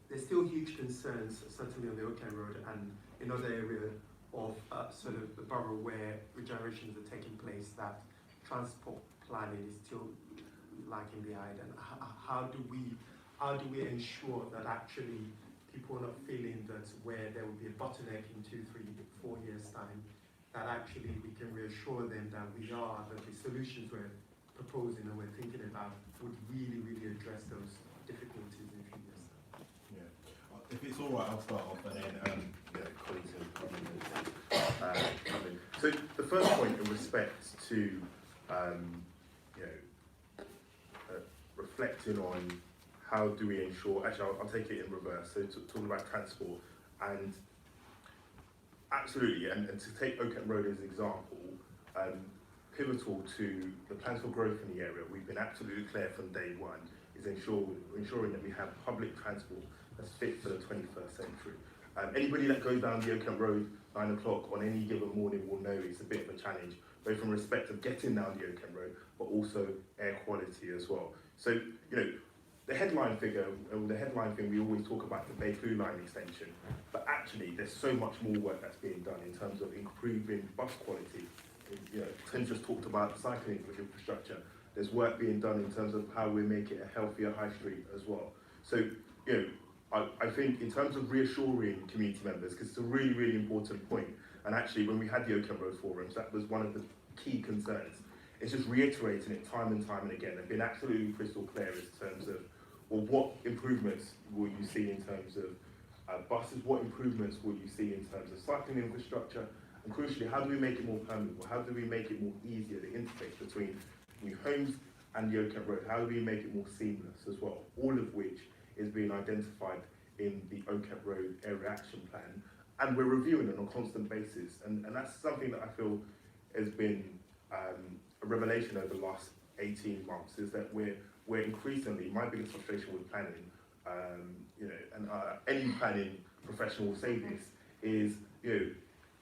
There's still huge concerns, certainly on the Oakland Road and in other areas of sort of the borough where regenerations are taking place, that transport planning is still lagging behind. And how do we ensure that actually people are not feeling that where there will be a bottleneck in 2, 3, 4 years' time, that actually we can reassure them that that the solutions we're proposing and we're thinking about would really, really address those difficulties in a few years' time. Yeah. If it's all right, I'll start off and then colleagues will come in. So the first point in respect to reflecting on how do we ensure, actually I'll take it in reverse, so talking about transport, and absolutely, and to take Oakland Road as an example, pivotal to the plans for growth in the area, we've been absolutely clear from day one, is ensuring that we have public transport that's fit for the 21st century. Anybody that goes down the Oakland Road 9 o'clock on any given morning will know it's a bit of a challenge, both in respect of getting down the Oakland Road, but also air quality as well. So, the headline figure, or the headline thing, we always talk about the Bay Blue Line extension, but actually there's so much more work that's being done in terms of improving bus quality. Tim just talked about cycling infrastructure. There's work being done in terms of how we make it a healthier high street as well. So, I think in terms of reassuring community members, because it's a really, really important point, and actually when we had the Oakland Road forums, that was one of the key concerns. It's just reiterating it time and time and again, and being absolutely crystal clear in terms of, well, what improvements will you see in terms of buses, what improvements will you see in terms of cycling infrastructure, and crucially, how do we make it more permeable? How do we make it more easier, the interface between new homes and the Oakland Road? How do we make it more seamless as well? All of which is being identified in the Oakland Road Area Action Plan, and we're reviewing it on a constant basis, and that's something that I feel has been a revelation over the last 18 months, is that we're increasingly, my biggest frustration with planning, and any planning professional will say this, is,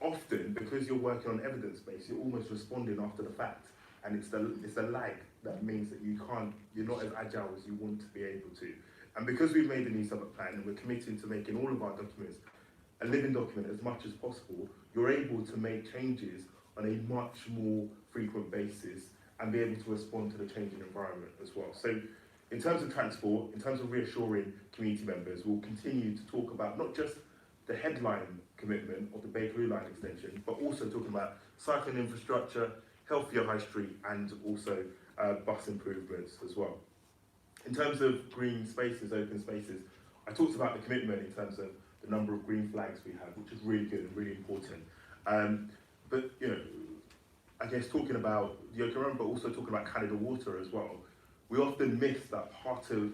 often because you're working on evidence base, you're almost responding after the fact, and it's the lag that means that you're not as agile as you want to be able to. And because we've made the new Southwark plan and we're committed to making all of our documents a living document as much as possible, you're able to make changes on a much more frequent basis and be able to respond to the changing environment as well. So in terms of transport, in terms of reassuring community members, we'll continue to talk about not just the headline commitment of the Bay Blue Line extension, but also talking about cycling infrastructure, healthier high street, and also bus improvements as well. In terms of green spaces, open spaces, I talked about the commitment in terms of the number of green flags we have, which is really good and really important. But I guess talking about the Oakland Road, but also talking about Canada Water as well, we often miss that part of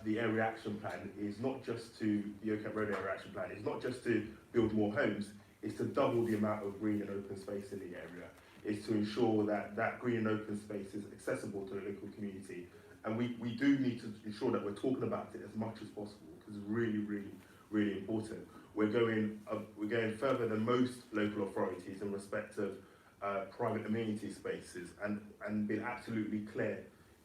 the Area Action Plan is not just to the Oakland Road Area Action Plan, it's not just to build more homes, it's to double the amount of green and open space in the area. It's to ensure that that green and open space is accessible to the local community. And we do need to ensure that we're talking about it as much as possible, because it's really, really, really important. We're going further than most local authorities in respect of private amenity spaces, and being absolutely clear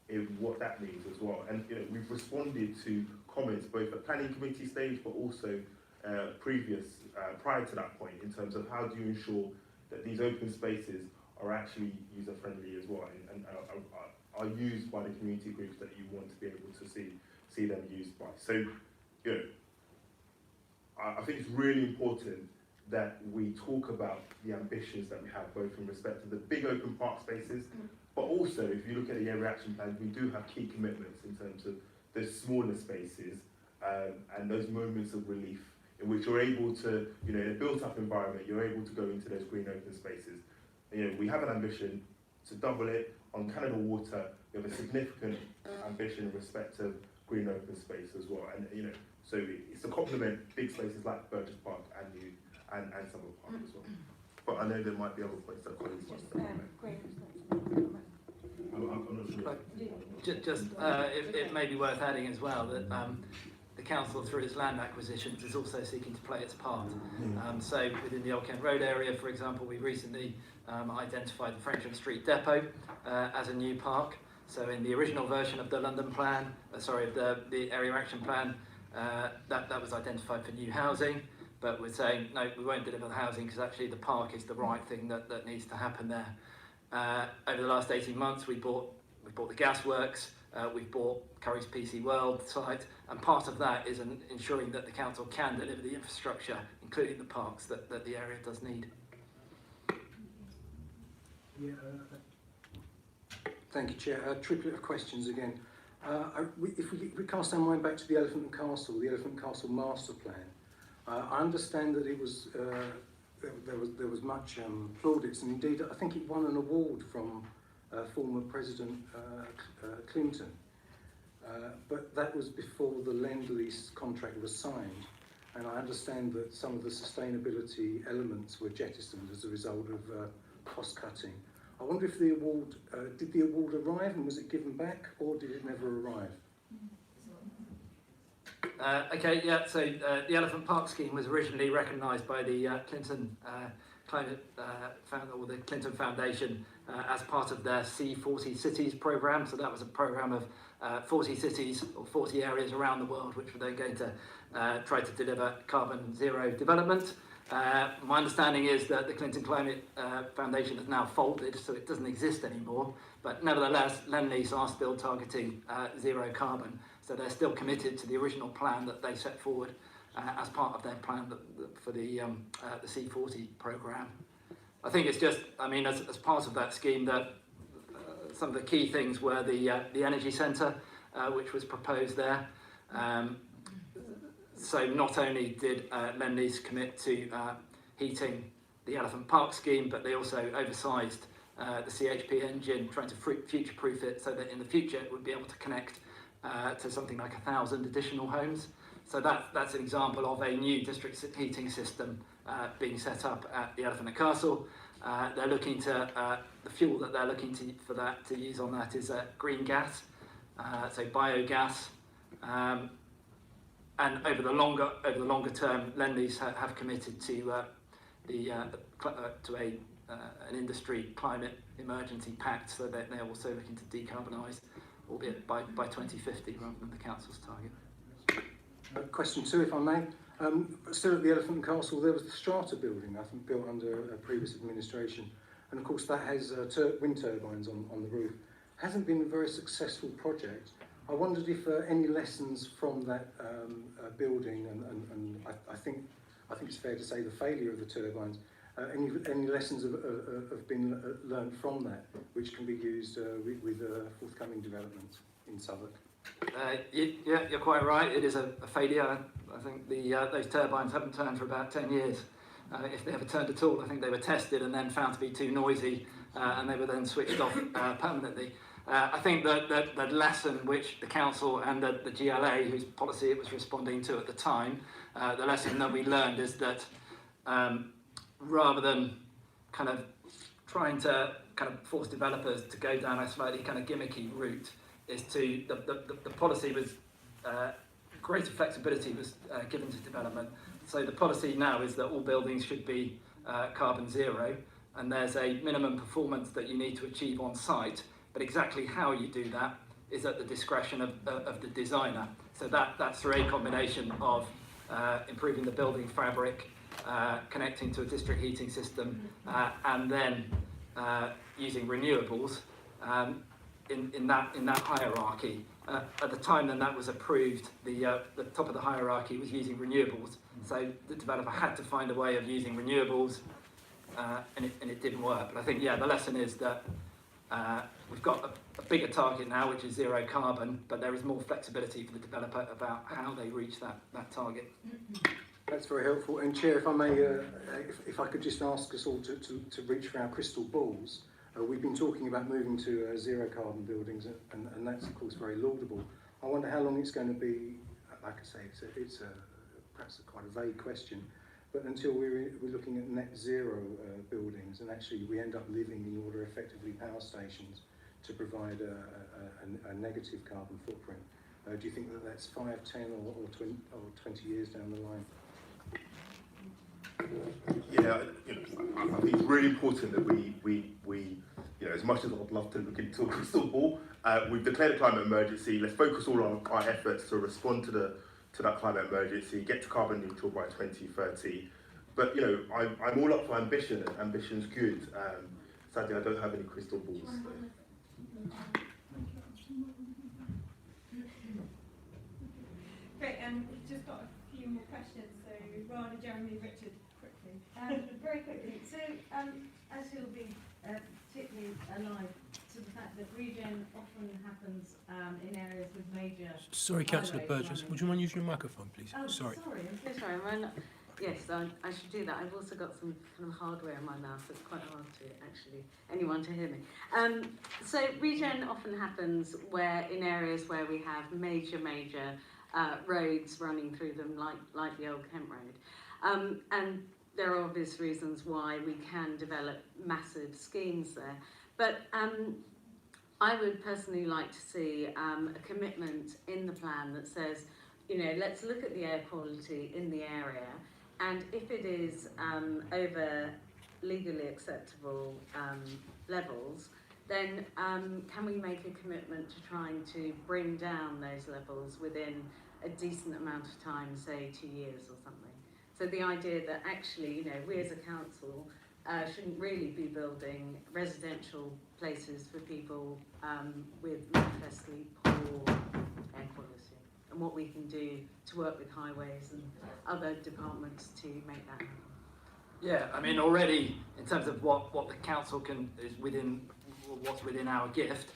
in what that means as well. And we've responded to comments both at planning committee stage, but also prior to that point, in terms of how do you ensure that these open spaces are actually user friendly as well, and are used by the community groups that you want to be able to see them used by. So, I think it's really important that we talk about the ambitions that we have, both in respect to the big open park spaces, but also if you look at the Area Action Plan, we do have key commitments in terms of the smaller spaces and those moments of relief in which you're able to, in a built-up environment, you're able to go into those green open spaces. We have an ambition to double it. On Canada Water, we have a significant ambition in respect of green open space as well. And so it's to complement big spaces like Burgess Park and Southwark Park as well. But I know there might be other points that colleagues want to make. It may be worth adding as well that the council, through its land acquisitions, is also seeking to play its part. So within the Old Kent Road area, for example, we recently identified the Frencham Street Depot as a new park. So in the original version of the London plan, of the area action plan, that was identified for new housing, but we're saying, no, we won't deliver the housing because actually the park is the right thing that needs to happen there. Over the last 18 months, we bought the gasworks, we've bought Curry's PC World site, and part of that is ensuring that the council can deliver the infrastructure, including the parks, that the area does need. Yeah, thank you, Chair. A triplet of questions again. If we cast our mind back to the Elephant and Castle Master Plan, I understand that it was there was much plaudits, and indeed I think it won an award from former President Clinton. But that was before the Lend-Lease contract was signed, and I understand that some of the sustainability elements were jettisoned as a result of cost cutting. I wonder if the award, did the award arrive and was it given back, or did it never arrive? Okay, yeah, so the Elephant Park scheme was originally recognised by the Clinton the Clinton Foundation as part of their C40 Cities programme. So that was a programme of 40 cities or 40 areas around the world which were then going to try to deliver carbon zero development. My understanding is that the Clinton Climate Foundation has now folded, so it doesn't exist anymore. But nevertheless, Lend-Lease are still targeting zero carbon. So they're still committed to the original plan that they set forward as part of their plan for the C40 programme. I think it's just, I mean, as part of that scheme, that some of the key things were the energy centre, which was proposed there. So not only did Lend-Lease commit to heating the Elephant Park scheme, but they also oversized the CHP engine, trying to future-proof it so that in the future it would be able to connect to something like 1,000 additional homes. So that's an example of a new district heating system being set up at the Elephant and Castle. They're looking to, the fuel that they're looking to use on that is green gas, so biogas. And over the longer term, Lend-Lease have committed to an industry climate emergency pact, so that they're also looking to decarbonise, albeit by 2050 rather than the council's target. Question 2, if I may. Still at the Elephant and Castle, there was the Strata building, I think, built under a previous administration, and of course that has wind turbines on the roof. Hasn't been a very successful project. I wondered if any lessons from that building, and I think it's fair to say the failure of the turbines, any lessons have been learned from that, which can be used with forthcoming developments in Southwark. Yeah, you're quite right. It is a failure. I think those turbines haven't turned for about 10 years. If they ever turned at all, I think they were tested and then found to be too noisy, and they were then switched off permanently. I think that the lesson which the council and the GLA, whose policy it was responding to at the time, the lesson that we learned is that rather than kind of trying to kind of force developers to go down a slightly kind of gimmicky route, is to the policy was greater flexibility was given to development. So the policy now is that all buildings should be carbon zero, and there's a minimum performance that you need to achieve on site. But exactly how you do that is at the discretion of the designer. So that's through a combination of improving the building fabric, connecting to a district heating system, and then using renewables in that hierarchy. At the time then that was approved, the top of the hierarchy was using renewables. So the developer had to find a way of using renewables, and it didn't work. But I think, yeah, the lesson is that we've got a bigger target now, which is zero carbon, but there is more flexibility for the developer about how they reach that target. That's very helpful. And Chair, if I may, if I could just ask us all to reach for our crystal balls. We've been talking about moving to zero carbon buildings, and that's of course very laudable. I wonder how long it's going to be. Like I say, it's perhaps quite a vague question, but until we're looking at net zero buildings, and actually we end up living in order effectively power stations to provide a negative carbon footprint. Do you think that that's 5, 10 or 20 years down the line? Yeah, I think it's really important that we as much as I'd love to look into a crystal ball, we've declared a climate emergency. Let's focus all on our efforts to respond to that climate emergency, get to carbon neutral by 2030. But I'm all up for ambition, and ambition's good. Sadly, I don't have any crystal balls. So. Great, we've just got a few more questions. So, Rana, Jeremy, Richard, quickly. Very quickly, so as you'll be particularly alive to the fact that regen often happens in areas with major... Sorry, Councillor highways Burgess, running. would you mind using your microphone, please? Oh, Sorry. I'm so sorry. Yes, I should do that. I've also got some kind of hardware in my mouth, so it's quite hard to actually anyone to hear me. So regen often happens in areas where we have major roads running through them, like the old Kent Road, and there are obvious reasons why we can develop massive schemes there. But I would personally like to see a commitment in the plan that says, let's look at the air quality in the area, and if it is over legally acceptable levels, then can we make a commitment to trying to bring down those levels within a decent amount of time, say 2 years or something? So the idea that actually, we as a council shouldn't really be building residential places for people with manifestly poor air quality, and what we can do to work with highways and other departments to make that happen. Yeah, I mean, already in terms of what the council is within what's within our gift,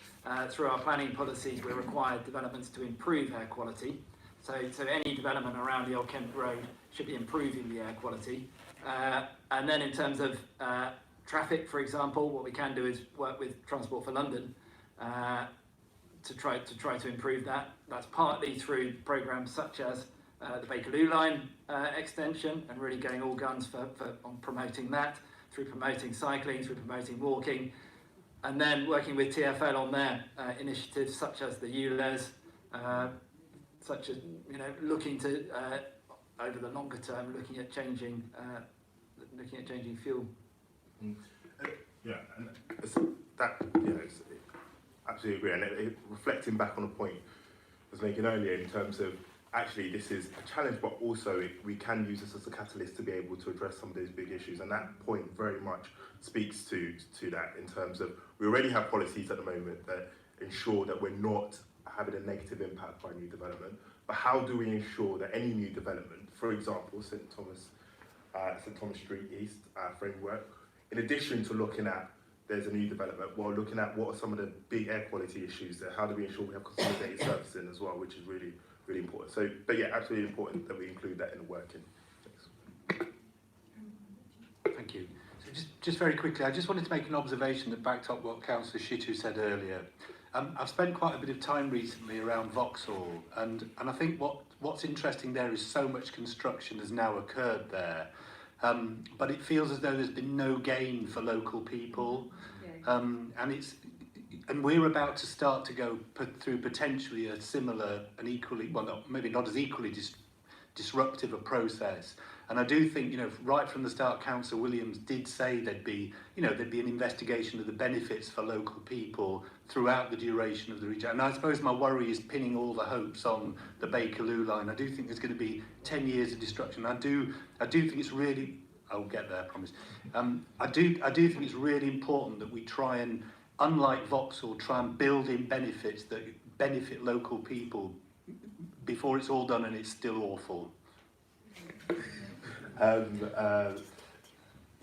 through our planning policies, we require developments to improve air quality. So any development around the Old Kent Road should be improving the air quality. And then in terms of traffic, for example, what we can do is work with Transport for London to try to improve that. That's partly through programmes such as the Bakerloo line extension, and really going all guns on promoting that, through promoting cycling, through promoting walking, and then working with TfL on their initiatives such as the ULEZ, such as looking to over the longer term, looking at changing fuel. Yeah, and it's absolutely agree. And reflecting back on a point I was making earlier in terms of actually this is a challenge, but also we can use this as a catalyst to be able to address some of those big issues. And that point very much speaks to that, in terms of we already have policies at the moment that ensure that we're not having a negative impact by new development. But how do we ensure that any new development, for example, St Thomas Street East framework, in addition to looking at there's a new development, while looking at what are some of the big air quality issues there, how do we ensure we have consolidated servicing as well, which is really, really important. So, but yeah, absolutely important that we include that in the working. Thank you. So just very quickly, I just wanted to make an observation that backed up what Councillor Shitu said earlier. I've spent quite a bit of time recently around Vauxhall, and I think what's interesting there is so much construction has now occurred there, but it feels as though there's been no gain for local people, and we're about to start to go through potentially a similar and equally, well, maybe not as equally disruptive a process. And I do think, right from the start, Councillor Williams did say there'd be an investigation of the benefits for local people throughout the duration of the region. And I suppose my worry is pinning all the hopes on the Bakerloo line. I do think there's going to be 10 years of destruction. I do think it's really, I'll get there, I promise. I do think it's really important that we try and, unlike Vauxhall, try and build in benefits that benefit local people before it's all done and it's still awful.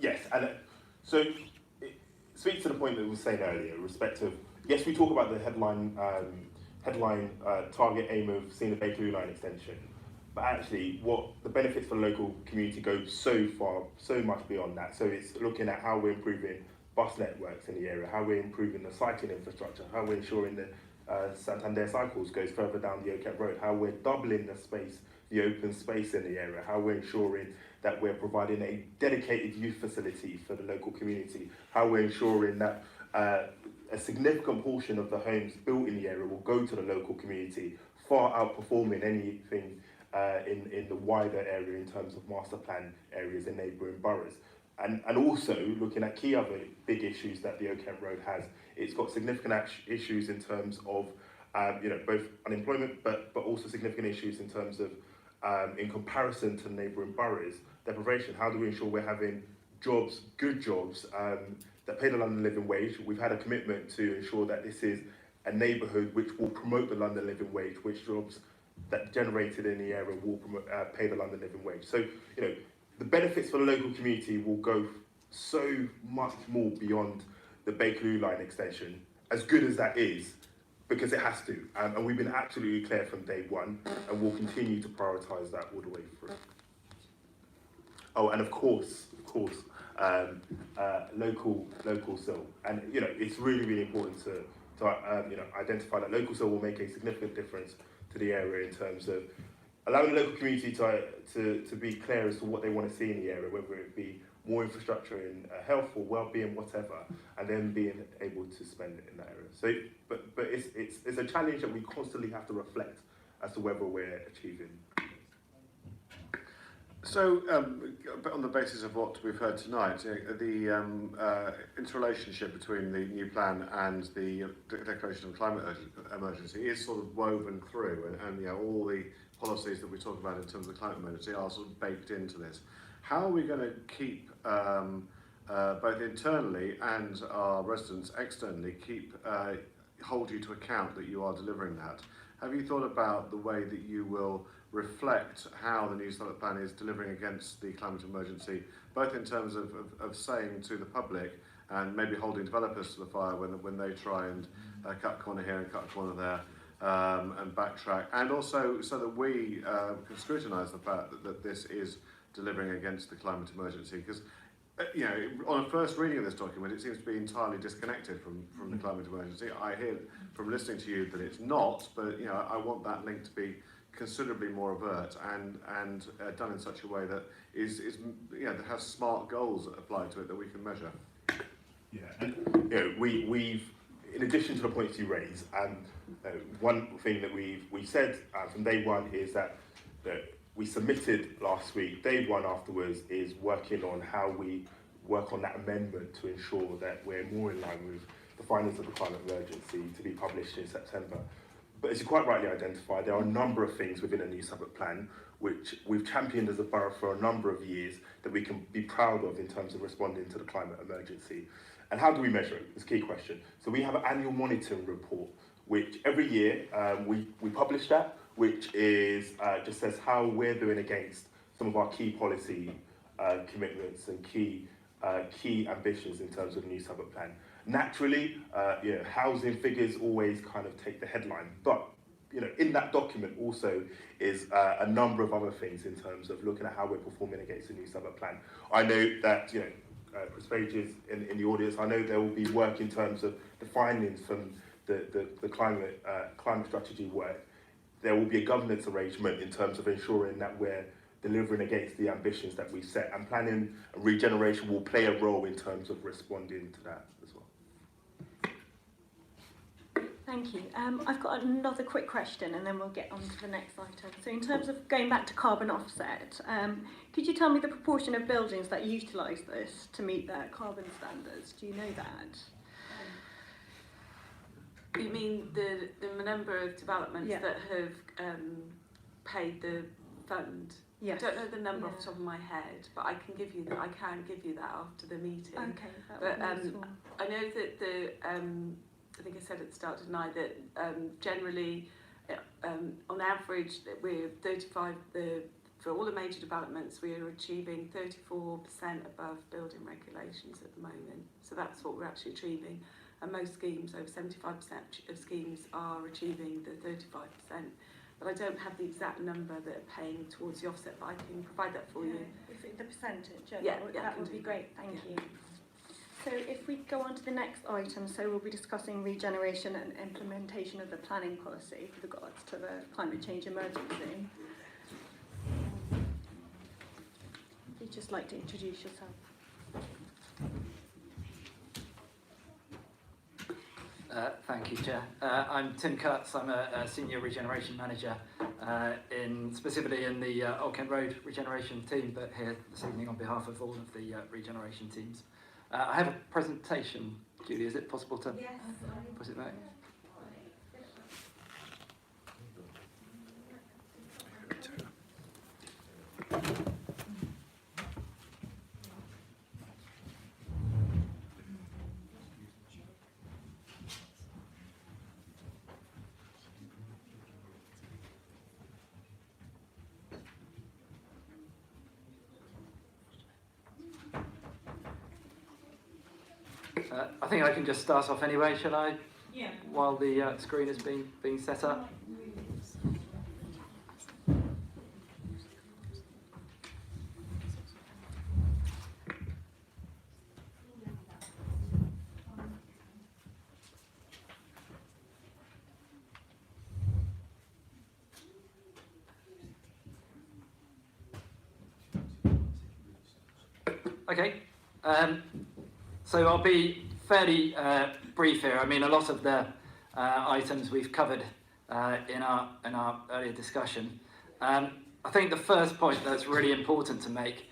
Yes, and so it speaks to the point that we were saying earlier, respect of, yes, we talk about the headline target aim of seeing the Bakerloo line extension, but actually what the benefits for the local community go so much beyond that. So it's looking at how we're improving bus networks in the area, how we're improving the cycling infrastructure, how we're ensuring that Santander Cycles goes further down the Old Kent Road, how we're doubling the open space in the area, how we're ensuring that we're providing a dedicated youth facility for the local community, how we're ensuring that a significant portion of the homes built in the area will go to the local community far outperforming anything in the wider area in terms of master plan areas in neighbouring boroughs. And also looking at key other big issues that the Oak Kent Road has, it's got significant issues in terms of both unemployment, but also significant issues in terms of in comparison to neighbouring boroughs, deprivation. How do we ensure we're having jobs, good jobs, that pay the London living wage? We've had a commitment to ensure that this is a neighbourhood which will promote the London living wage, which jobs that generated in the area will pay the London living wage. So, the benefits for the local community will go so much more beyond the Bakerloo line extension, as good as that is, because it has to. And we've been absolutely clear from day one, and we'll continue to prioritise that all the way through. Oh, and of course, local SIL. And, it's really, really important to identify that local SIL will make a significant difference to the area in terms of allowing the local community to be clear as to what they want to see in the area, whether it be more infrastructure in health or well-being, whatever, and then being able to spend it in that area. So, but it's a challenge that we constantly have to reflect as to whether we're achieving. So, on the basis of what we've heard tonight, the interrelationship between the new plan and the declaration of climate emergency is sort of woven through, and all the policies that we talk about in terms of the climate emergency are sort of baked into this. How are we going to keep, both internally and our residents externally, hold you to account that you are delivering that? Have you thought about the way that you will reflect how the new Southwark plan is delivering against the climate emergency, both in terms of saying to the public and maybe holding developers to the fire when they try and cut a corner here and cut a corner there, and backtrack, and also so that we can scrutinise the fact that this is delivering against the climate emergency? Because on a first reading of this document, it seems to be entirely disconnected from the climate emergency. I hear from listening to you that it's not, but I want that link to be considerably more overt and done in such a way that that has smart goals applied to it that we can measure. Yeah, and we've, in addition to the points you raise, one thing that we've said from day one is that we submitted last week. Day one afterwards is working on how we work on that amendment to ensure that we're more in line with the findings of the climate emergency to be published in September. But as you quite rightly identified, there are a number of things within a new Southwark plan which we've championed as a borough for a number of years that we can be proud of in terms of responding to the climate emergency. And how do we measure it? It's a key question. So we have an annual monitoring report, which every year we publish that, which is just says how we're doing against some of our key policy commitments and key ambitions in terms of the new Southwark plan. Naturally, housing figures always kind of take the headline, but in that document also is a number of other things in terms of looking at how we're performing against the new Southwark plan. I know that Chris Page is in the audience. I know there will be work in terms of the findings from the climate strategy work. There will be a governance arrangement in terms of ensuring that we're delivering against the ambitions that we've set, and planning and regeneration will play a role in terms of responding to that as well. Thank you. I've got another quick question and then we'll get on to the next item. So in terms of going back to carbon offset, could you tell me the proportion of buildings that utilise this to meet their carbon standards? Do you know that? You mean the number of developments that have paid the fund? Yes. I don't know the number off the top of my head, but I can give you that. I can give you that after the meeting. Okay, that but would be useful. I know that I think I said at the start tonight that generally, on average, that we're 35. For all the major developments, we are achieving 34% above building regulations at the moment. So that's what we're actually achieving. And most schemes, over 75% of schemes, are achieving the 35%. But I don't have the exact number that are paying towards the offset, but I can provide that for you. If it, the percentage, that would be great. Thank you. So if we go on to the next item, so we'll be discussing regeneration and implementation of the planning policy with regards to the climate change emergency. If you'd just like to introduce yourself. Thank you, Chair. I'm Tim Cutts. I'm a Senior Regeneration Manager specifically in the Old Kent Road Regeneration team, but here this evening on behalf of all of the regeneration teams. I have a presentation. Julie, is it possible to put it back? I think I can just start off anyway, shall I? Yeah. While the screen is being set up. Okay. So I'll be fairly brief here. I mean, a lot of the items we've covered in our earlier discussion. I think the first point that's really important to make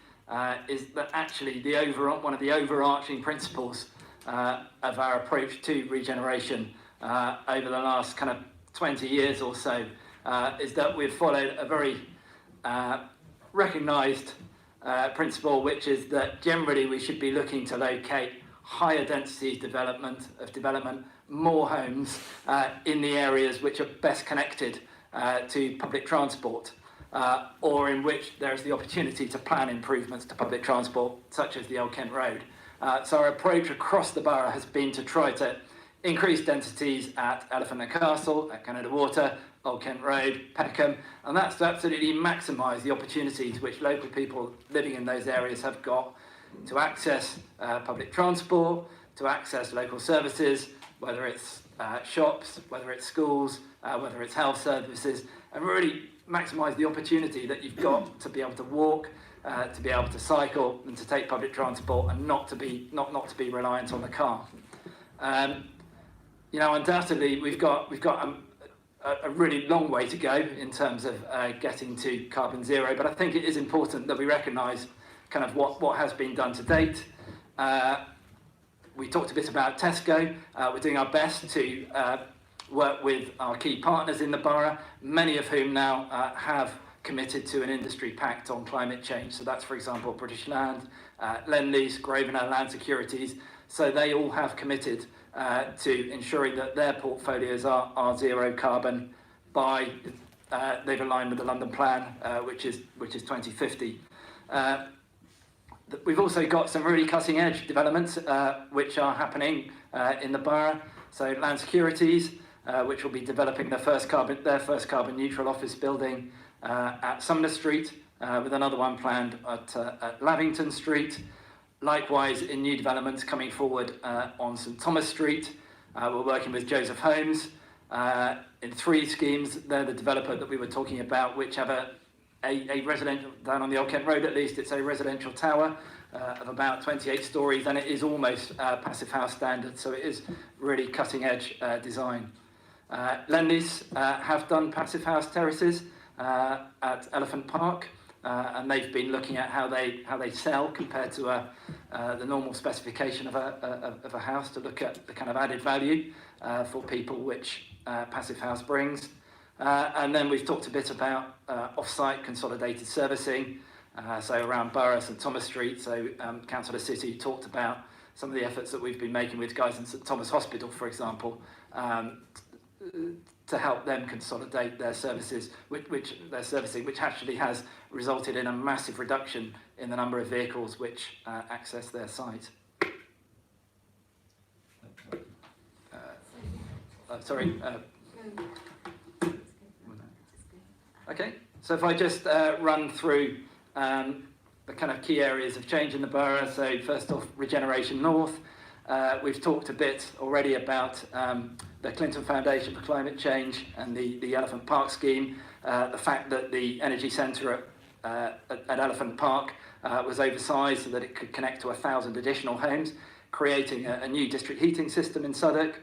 is that actually one of the overarching principles of our approach to regeneration over the last kind of 20 years or so is that we've followed a very recognised principle, which is that generally we should be looking to locate higher density development, more homes in the areas which are best connected to public transport, or in which there is the opportunity to plan improvements to public transport, such as the Old Kent Road. So our approach across the borough has been to try to increase densities at Elephant and Castle, at Canada Water, Old Kent Road, Peckham, and that's to absolutely maximise the opportunities which local people living in those areas have got to access public transport, to access local services, whether it's shops, whether it's schools, whether it's health services, and really maximise the opportunity that you've got to be able to walk, to be able to cycle, and to take public transport, and not to be reliant on the car. Undoubtedly, we've got a really long way to go in terms of getting to carbon zero, but I think it is important that we recognise kind of what has been done to date. We talked a bit about Tesco. We're doing our best to work with our key partners in the borough, many of whom now have committed to an industry pact on climate change. So that's, for example, British Land, Lend-Lease, Grosvenor Land Securities. So they all have committed to ensuring that their portfolios are zero carbon by, they've aligned with the London Plan, which is 2050. We've also got some really cutting edge developments which are happening in the borough. So Land Securities, which will be developing their first carbon neutral office building at Sumner Street, with another one planned at Lavington Street. Likewise, in new developments coming forward on St Thomas Street, we're working with Joseph Holmes in 3 schemes. They're the developer that we were talking about, which have a residential, down on the Old Kent Road at least, it's a residential tower of about 28 stories, and it is almost passive house standard, so it is really cutting edge design. Lend-Lease have done passive house terraces at Elephant Park, and they've been looking at how they sell compared to the normal specification of a house, to look at the kind of added value for people which passive house brings. And then we've talked a bit about off-site consolidated servicing, so around Borough, St Thomas Street. So Councillor City talked about some of the efforts that we've been making with guys in St Thomas Hospital, for example, to help them consolidate their services, which actually has resulted in a massive reduction in the number of vehicles which access their site. Okay, so if I just run through the kind of key areas of change in the borough. So first off, Regeneration North. We've talked a bit already about the Clinton Foundation for Climate Change and the Elephant Park scheme, the fact that the energy centre at Elephant Park was oversized so that it could connect to 1,000 additional homes, creating a new district heating system in Southwark.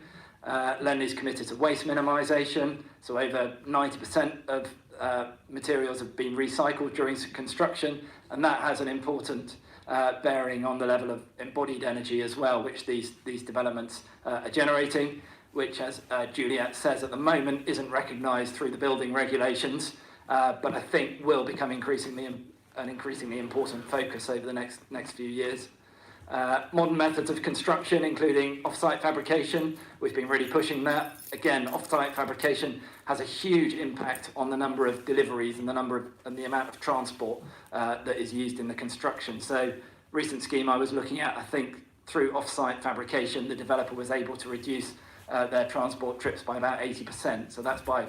Lenley's committed to waste minimisation, so over 90% of materials have been recycled during construction, and that has an important bearing on the level of embodied energy as well, which these developments are generating, which, as Juliet says, at the moment isn't recognised through the building regulations, but I think will become an increasingly important focus over the next few years. Modern methods of construction, including off-site fabrication, we've been really pushing that. Again, off-site fabrication has a huge impact on the number of deliveries and the amount of transport that is used in the construction. So, recent scheme I was looking at, I think through off-site fabrication, the developer was able to reduce their transport trips by about 80%. So that's by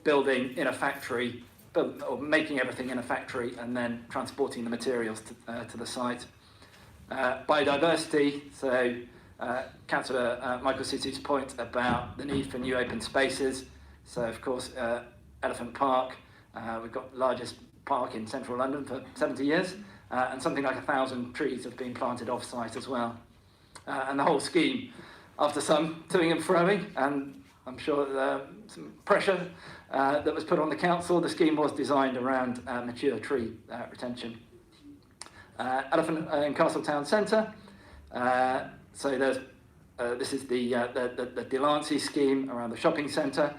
building in a factory, or making everything in a factory, and then transporting the materials to the site. Biodiversity, so Councillor Michael Situ's point about the need for new open spaces. So of course, Elephant Park, we've got the largest park in central London for 70 years, and something like 1,000 trees have been planted off-site as well. And the whole scheme, after some toing and froing, and I'm sure some pressure that was put on the council, the scheme was designed around mature tree retention. Elephant and Castle Town Centre. So there's this is the Delancey scheme around the shopping centre.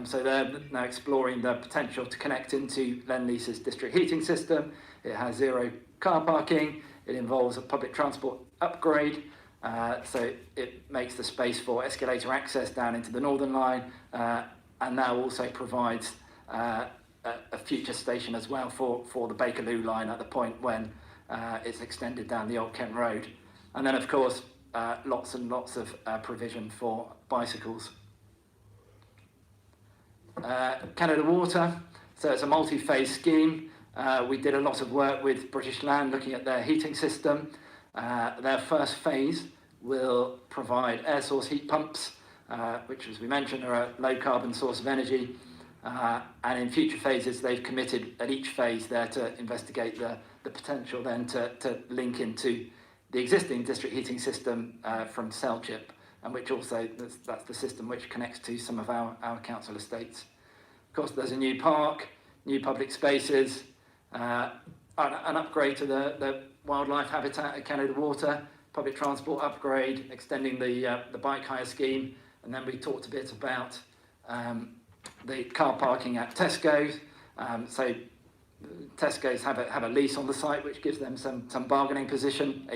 So they're now exploring the potential to connect into Lendlease's district heating system. It has 0 car parking. It involves a public transport upgrade. So it makes the space for escalator access down into the Northern Line, and now also provides a future station as well for the Bakerloo line at the point when it's extended down the Old Kent Road. And then, of course, lots and lots of provision for bicycles. Canada Water, so it's a multi-phase scheme. We did a lot of work with British Land looking at their heating system. Their first phase will provide air source heat pumps, which, as we mentioned, are a low carbon source of energy. And in future phases, they've committed at each phase there to investigate the potential then to link into the existing district heating system from Selchip, and which also, that's the system which connects to some of our council estates. Of course, there's a new park, new public spaces, an upgrade to the wildlife habitat at Canada Water, public transport upgrade, extending the bike hire scheme, and then we talked a bit about the car parking at Tesco's. So Tesco's have a lease on the site, which gives them some bargaining position,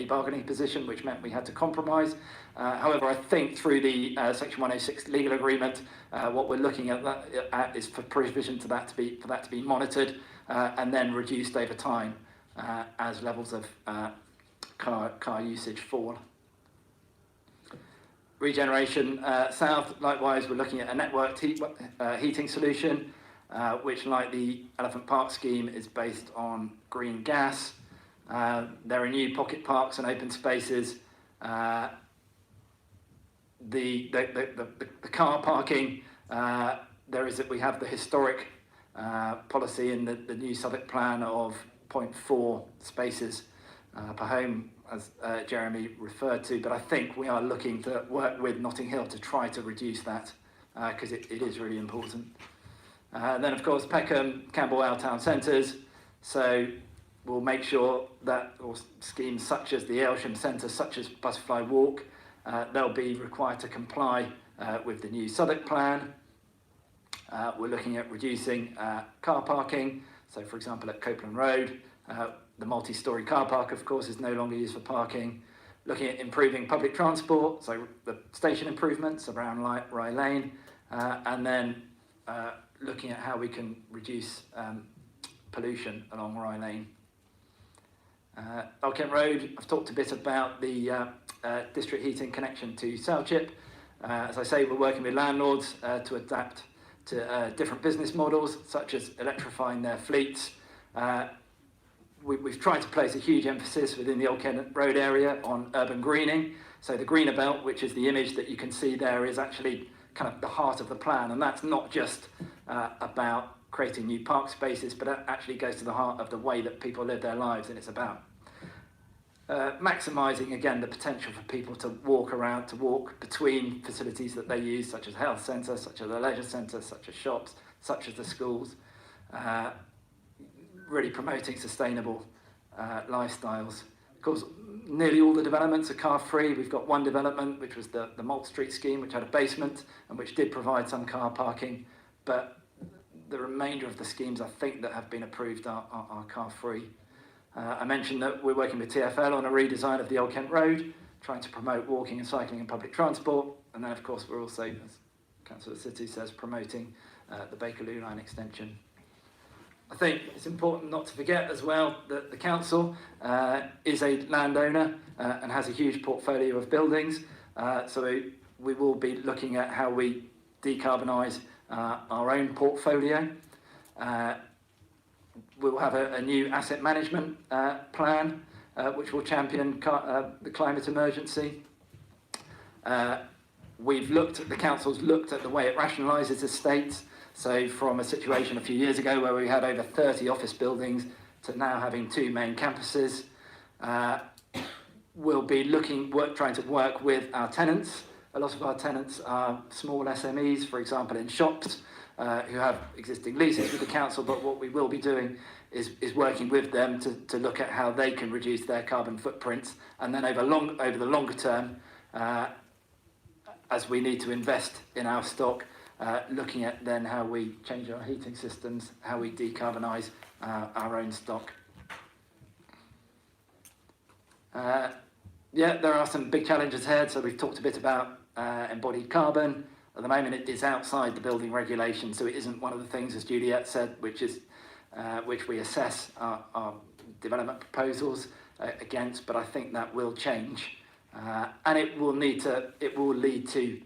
which meant we had to compromise. However, I think through the Section 106 legal agreement, what we're looking at is for provision for that to be monitored and then reduced over time as levels of car usage fall. Regeneration South, likewise, we're looking at a networked heating solution, which, like the Elephant Park scheme, is based on green gas. There are new pocket parks and open spaces. The car parking, we have the historic policy in the new Southwark plan of 0.4 spaces per home, as Jeremy referred to, but I think we are looking to work with Notting Hill to try to reduce that because it is really important. Then, of course, Peckham, Camberwell town centres, so we'll make sure that schemes such as the Aylsham Centre, such as Butterfly Walk, they'll be required to comply with the new Southwark plan. We're looking at reducing car parking, so for example at Copeland Road, the multi-storey car park, of course, is no longer used for parking. Looking at improving public transport, so the station improvements around Rye Lane, and then looking at how we can reduce pollution along Rye Lane. Old Kent Road, I've talked a bit about the district heating connection to Selchip. As I say, we're working with landlords to adapt to different business models, such as electrifying their fleets. We've tried to place a huge emphasis within the Old Kent Road area on urban greening. So the greener belt, which is the image that you can see there, is actually kind of the heart of the plan. And that's not just about creating new park spaces, but it actually goes to the heart of the way that people live their lives. And it's about maximising again the potential for people to walk around, to walk between facilities that they use, such as a health centre, such as a leisure centre, such as shops, such as the schools, really promoting sustainable lifestyles. Of course, nearly all the developments are car free. We've got one development, which was the Malt Street scheme, which had a basement and which did provide some car parking, but the remainder of the schemes I think that have been approved are car free. I mentioned that we're working with TfL on a redesign of the Old Kent Road, trying to promote walking and cycling and public transport. And then, of course, we're also, as Councillor City says, promoting the Bakerloo line extension. I think it's important not to forget as well that the council is a landowner and has a huge portfolio of buildings. So we will be looking at how we decarbonise our own portfolio. We'll have a new asset management plan which will champion the climate emergency. The council's looked at the way it rationalises estates. So from a situation a few years ago where we had over 30 office buildings to now having 2 main campuses. We'll be trying to work with our tenants. A lot of our tenants are small SMEs, for example, in shops, who have existing leases with the council, but what we will be doing is working with them to look at how they can reduce their carbon footprints, and then over the longer term, as we need to invest in our stock, looking at then how we change our heating systems, how we decarbonise our own stock. There are some big challenges ahead, so we've talked a bit about embodied carbon. At the moment it is outside the building regulation, so it isn't one of the things, as Juliet said, which we assess our development proposals against, but I think that will change. And it will lead to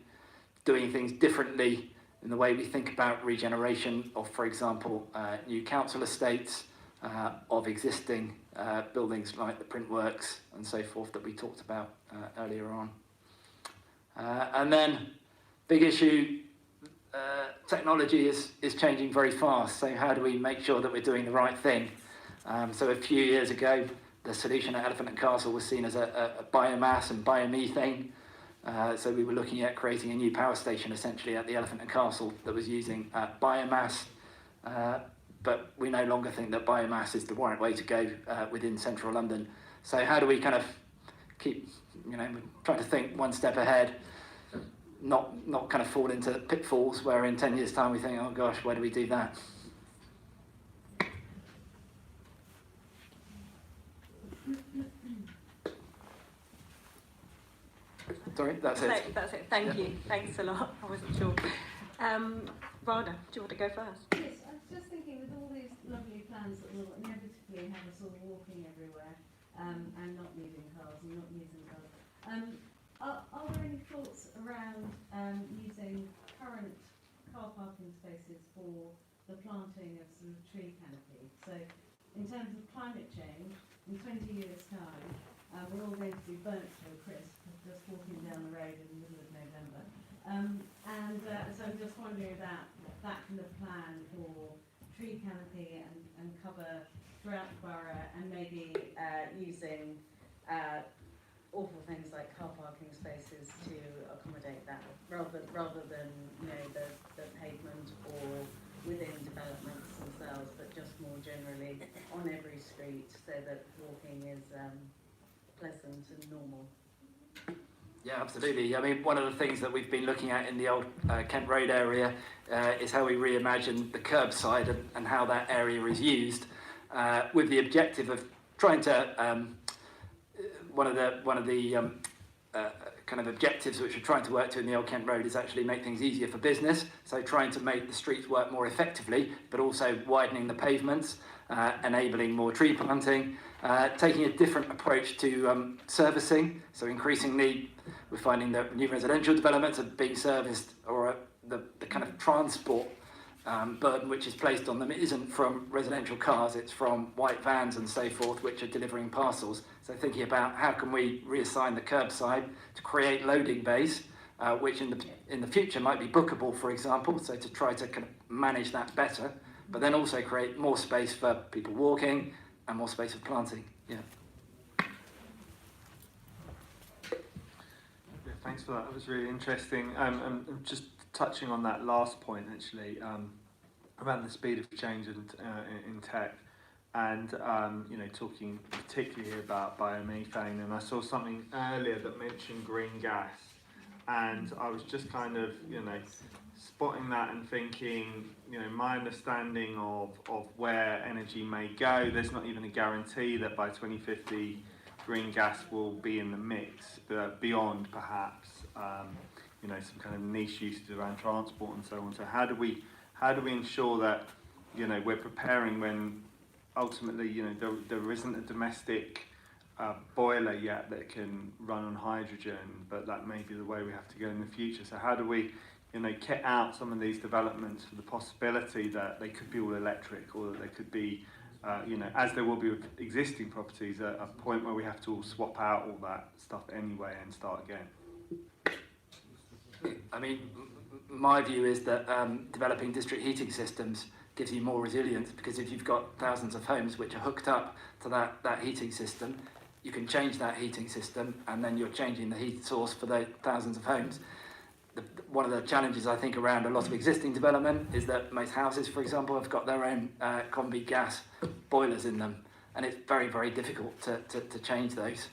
doing things differently in the way we think about regeneration of, for example, new council estates, of existing buildings like the print works and so forth that we talked about earlier on. And then, big issue, technology is changing very fast, so how do we make sure that we're doing the right thing? So a few years ago, the solution at Elephant and Castle was seen as a biomass and biomethane. So we were looking at creating a new power station essentially at the Elephant and Castle that was using biomass. But we no longer think that biomass is the right way to go within central London. So how do we kind of keep, trying to think one step ahead, not kind of fall into pitfalls where in 10 years' time we think, oh gosh, why do we do that? Sorry, that's it. That's it. Thank you. Thanks a lot. I wasn't sure. Rada, do you want to go first? Yes, I was just thinking with all these lovely plans that will inevitably have us all walking everywhere and not needing cars and not using cars. Are there any thoughts around using current car parking spaces for the planting of sort of tree canopy? So in terms of climate change, in 20 years' time, we're all going to be burnt to a crisp just walking down the road in the middle of November. So I'm just wondering about that kind of plan for tree canopy and cover throughout the borough, and maybe using awful things like car parking spaces to accommodate that, rather than the pavement or within developments themselves, but just more generally on every street, so that walking is pleasant and normal. Yeah, absolutely. I mean, one of the things that we've been looking at in the old Kent Road area is how we reimagine the curbside and how that area is used, with the objective of trying to one of the kind of objectives which we're trying to work to in the Old Kent Road is actually make things easier for business. So trying to make the streets work more effectively, but also widening the pavements, enabling more tree planting, taking a different approach to servicing. So increasingly, we're finding that new residential developments are being serviced, or the kind of transport burden which is placed on them isn't from residential cars, it's from white vans and so forth, which are delivering parcels. So thinking about how can we reassign the curbside to create loading bays, which in the future might be bookable, for example, so to try to kind of manage that better, but then also create more space for people walking and more space for planting. Yeah. Thanks for that. That was really interesting. And just touching on that last point, actually, around the speed of change in tech, and talking particularly about biomethane. And I saw something earlier that mentioned green gas, and I was just kind of spotting that and thinking, my understanding of where energy may go. There's not even a guarantee that by 2050 green gas will be in the mix, but beyond perhaps some kind of niche uses around transport and so on. So how do we ensure that we're preparing when ultimately there isn't a domestic boiler yet that can run on hydrogen, but that may be the way we have to go in the future. So how do we kit out some of these developments for the possibility that they could be all electric, or that they could be as there will be with existing properties, a point where we have to all swap out all that stuff anyway and start again? I mean, my view is that developing district heating systems gives you more resilience, because if you've got thousands of homes which are hooked up to that heating system, you can change that heating system, and then you're changing the heat source for the thousands of homes. One of the challenges I think around a lot of existing development is that most houses, for example, have got their own combi gas boilers in them, and it's very, very difficult to change those.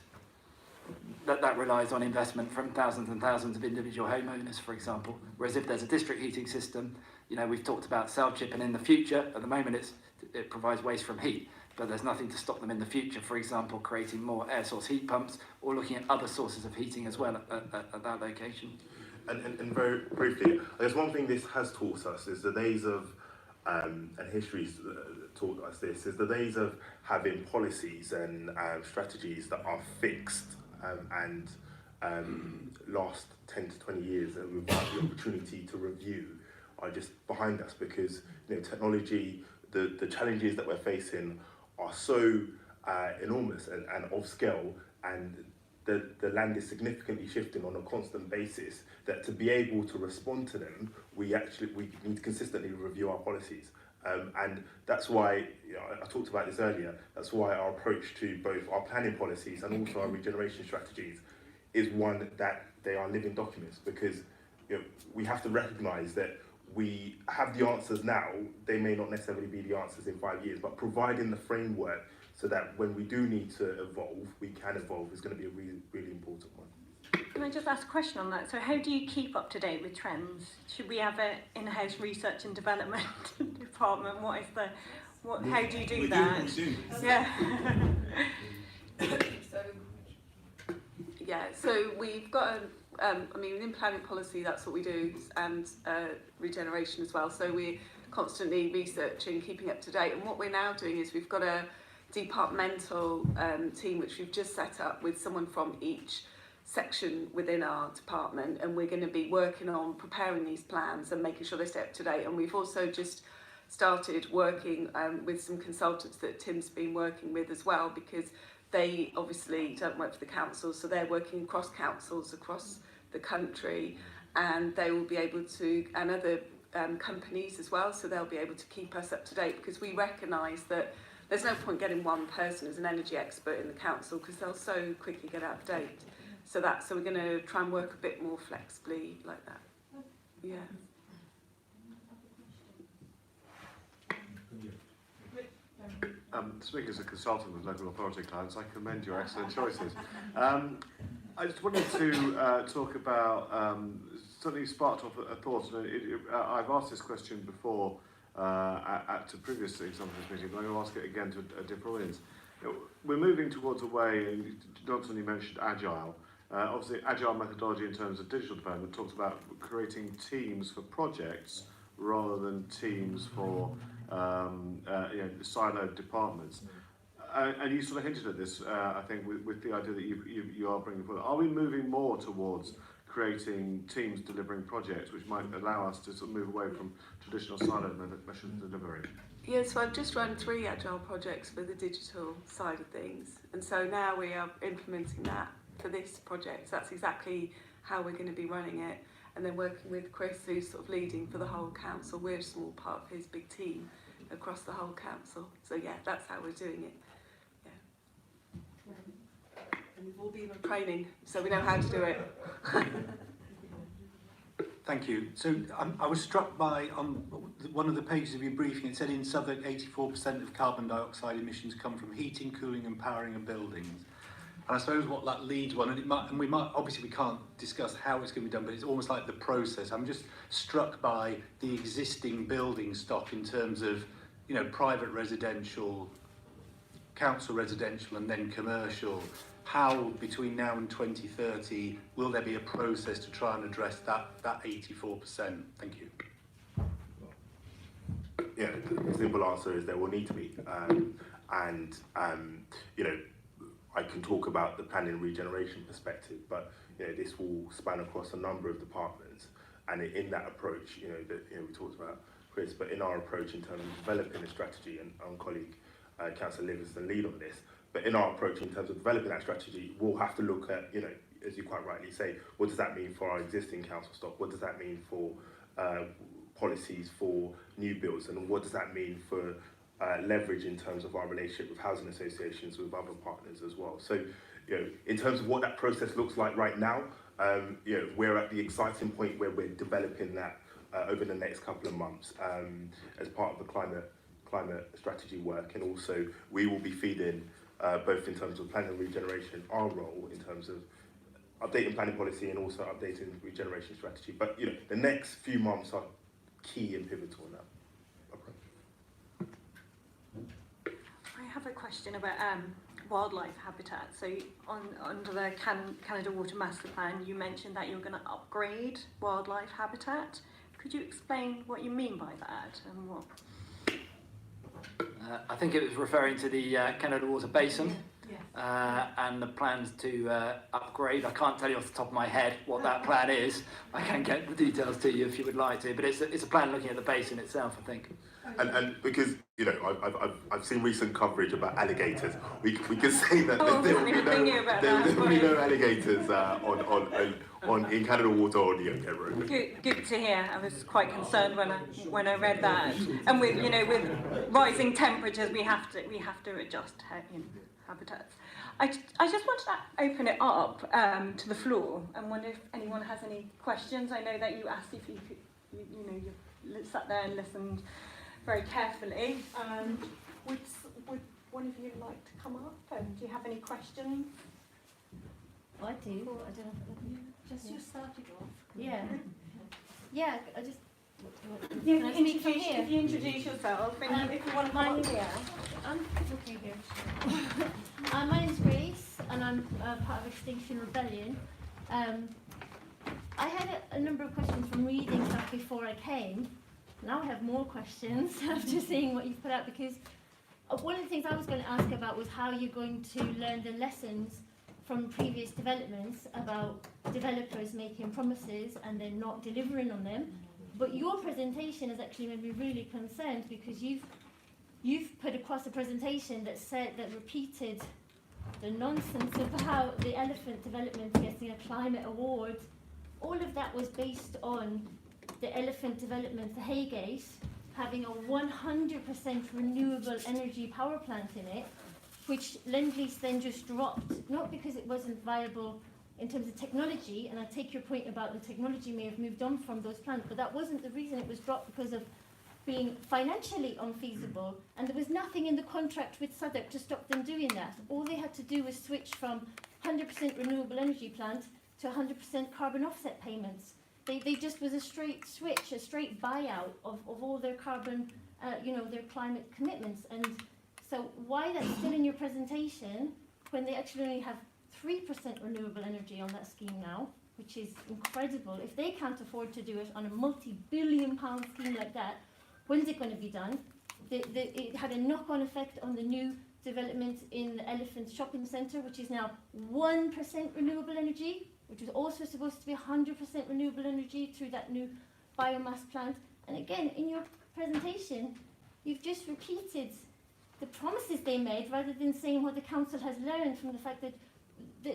That relies on investment from thousands and thousands of individual homeowners, for example. Whereas if there's a district heating system, we've talked about cell chip, and in the future, at the moment it provides waste from heat, but there's nothing to stop them in the future, for example, creating more air source heat pumps or looking at other sources of heating as well at that location. And very briefly, I guess one thing this has taught us is the days of, and history's taught us this, is the days of having policies and strategies that are fixed and last 10 to 20 years, and without the opportunity to review, are just behind us, because technology, the challenges that we're facing are so enormous and of scale, and the land is significantly shifting on a constant basis, that to be able to respond to them, we need to consistently review our policies. And that's why, I talked about this earlier, that's why our approach to both our planning policies and also our regeneration strategies is one that they are living documents, because we have to recognise that we have the answers now, they may not necessarily be the answers in 5 years, but providing the framework so that when we do need to evolve, we can evolve, is going to be a really, really important one. Can I just ask a question on that? So how do you keep up to date with trends? Should we have an in-house research and development department? How do you do that? So we've got in planning policy, that's what we do, and regeneration as well. So we're constantly researching, keeping up to date. And what we're now doing is we've got a departmental team which we've just set up with someone from each section within our department, and we're going to be working on preparing these plans and making sure they stay up to date. And we've also just started working with some consultants that Tim's been working with as well, because they obviously don't work for the council, so they're working across councils across the country, and they will be able to, and other companies as well, so they'll be able to keep us up to date, because we recognise that there's no point getting one person as an energy expert in the council, because they'll so quickly get out of date. So we're going to try and work a bit more flexibly like that. Yeah. Speaking as a consultant with local authority clients, I commend your excellent choices. I just wanted to talk about something sparked off a thought. I've asked this question before at a previous example of this meeting, but I'm going to ask it again to a different audience. We're moving towards a way, and Johnson, you mentioned agile. Obviously, agile methodology in terms of digital development talks about creating teams for projects rather than teams for siloed departments. And you sort of hinted at this, I think, with the idea that you are bringing forward. Are we moving more towards creating teams delivering projects, which might allow us to sort of move away from traditional siloed methods of delivery? Yeah, so I've just run 3 agile projects for the digital side of things, and so now we are implementing that for this project. So that's exactly how we're going to be running it, and then working with Chris, who's sort of leading for the whole council. We're a small part of his big team across the whole council. So yeah, that's how we're doing it. Yeah. and we've all been on training, so we know how to do it. Thank you. So I was struck by, on one of the pages of your briefing, it said in Southwark 84% of carbon dioxide emissions come from heating, cooling and powering of buildings. And I suppose what that leads one, and we might, obviously we can't discuss how it's going to be done, but it's almost like the process. I'm just struck by the existing building stock in terms of, you know, private residential, council residential and then commercial. How, between now and 2030, will there be a process to try and address that 84%? Thank you. Yeah, the simple answer is there will need to be. You know, I can talk about the planning and regeneration perspective, but you know, this will span across a number of departments. And in that approach, you know, we talked about Chris, but in our approach in terms of developing a strategy, and our colleague Councillor Livingston lead on this, but in our approach in terms of developing that strategy, we'll have to look at, you know, as you quite rightly say, what does that mean for our existing council stock? What does that mean for policies for new builds? And what does that mean for leverage in terms of our relationship with housing associations, with other partners as well? So, you know, in terms of what that process looks like right now, you know, we're at the exciting point where we're developing that over the next couple of months as part of the climate strategy work, and also we will be feeding both in terms of planning and regeneration, our role in terms of updating planning policy and also updating regeneration strategy. But you know, the next few months are key and pivotal in that approach. I have a question about wildlife habitat. So under the Canada Water Master Plan, you mentioned that you're going to upgrade wildlife habitat. Could you explain what you mean by that and what? I think it was referring to the Canada Water Basin and the plans to upgrade. I can't tell you off the top of my head what that plan is. I can get the details to you if you would like to, but it's a plan looking at the basin itself, I think. And because, you know, I've seen recent coverage about alligators, we can say that there will be no alligators in Canada Water or the OK Road. Good to hear. I was quite concerned when I read that. And with rising temperatures, we have to adjust habitats. I just wanted to open it up to the floor and wonder if anyone has any questions. I know that you asked if you could, you sat there and listened very carefully. Would one of you like to come up? And do you have any questions? I do. I don't know. Just started off. Yeah. Yeah, I just... If you introduce yourself, and if you want to come up here. I'm okay here. My name's Grace, and I'm part of Extinction Rebellion. I had a number of questions from reading stuff before I came. Now I have more questions after seeing what you've put out, because one of the things I was going to ask about was how you're going to learn the lessons from previous developments about developers making promises and then not delivering on them. But your presentation has actually made me really concerned, because you've put across a presentation that repeated the nonsense about the elephant development getting a climate award. All of that was based on the elephant development, the Haygate, having a 100% renewable energy power plant in it, which Lend-Lease then just dropped, not because it wasn't viable in terms of technology, and I take your point about the technology may have moved on from those plants, but that wasn't the reason. It was dropped because of being financially unfeasible, and there was nothing in the contract with Southwark to stop them doing that. All they had to do was switch from 100% renewable energy plant to 100% carbon offset payments. They just was a straight switch, a straight buyout of all their carbon, their climate commitments. And so why that's still in your presentation when they actually only have 3% renewable energy on that scheme now, which is incredible. If they can't afford to do it on a multi-billion-pound scheme like that, when's it going to be done? It had a knock-on effect on the new development in the Elephant Shopping Centre, which is now 1% renewable energy, which was also supposed to be 100% renewable energy through that new biomass plant. And again, in your presentation, you've just repeated the promises they made rather than saying what the council has learned from the fact that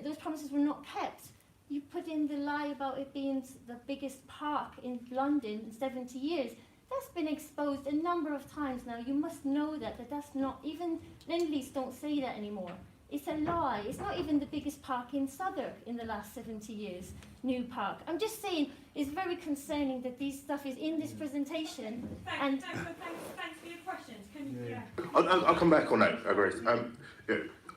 those promises were not kept. You put in the lie about it being the biggest park in London in 70 years. That's been exposed a number of times now. You must know that that's not, even Lend-Lease don't say that anymore. It's a lie. It's not even the biggest park in Southwark in the last 70 years, new park. I'm just saying it's very concerning that this stuff is in this presentation. Thanks for your questions. Can you, I'll come back on that, Grace.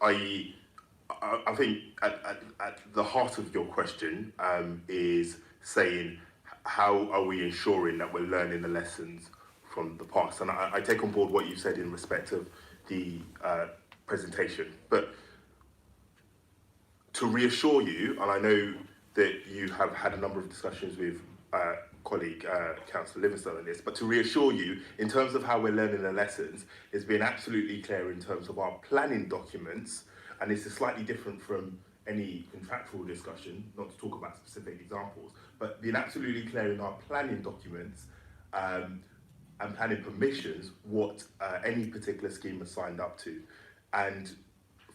I think at the heart of your question is saying, how are we ensuring that we're learning the lessons from the past? And I take on board what you said in respect of the presentation. But to reassure you, and I know that you have had a number of discussions with colleague Councillor Livingstone on this, but to reassure you, in terms of how we're learning the lessons, it's been absolutely clear in terms of our planning documents, and this is slightly different from any contractual discussion, not to talk about specific examples, but being absolutely clear in our planning documents and planning permissions what any particular scheme has signed up to. And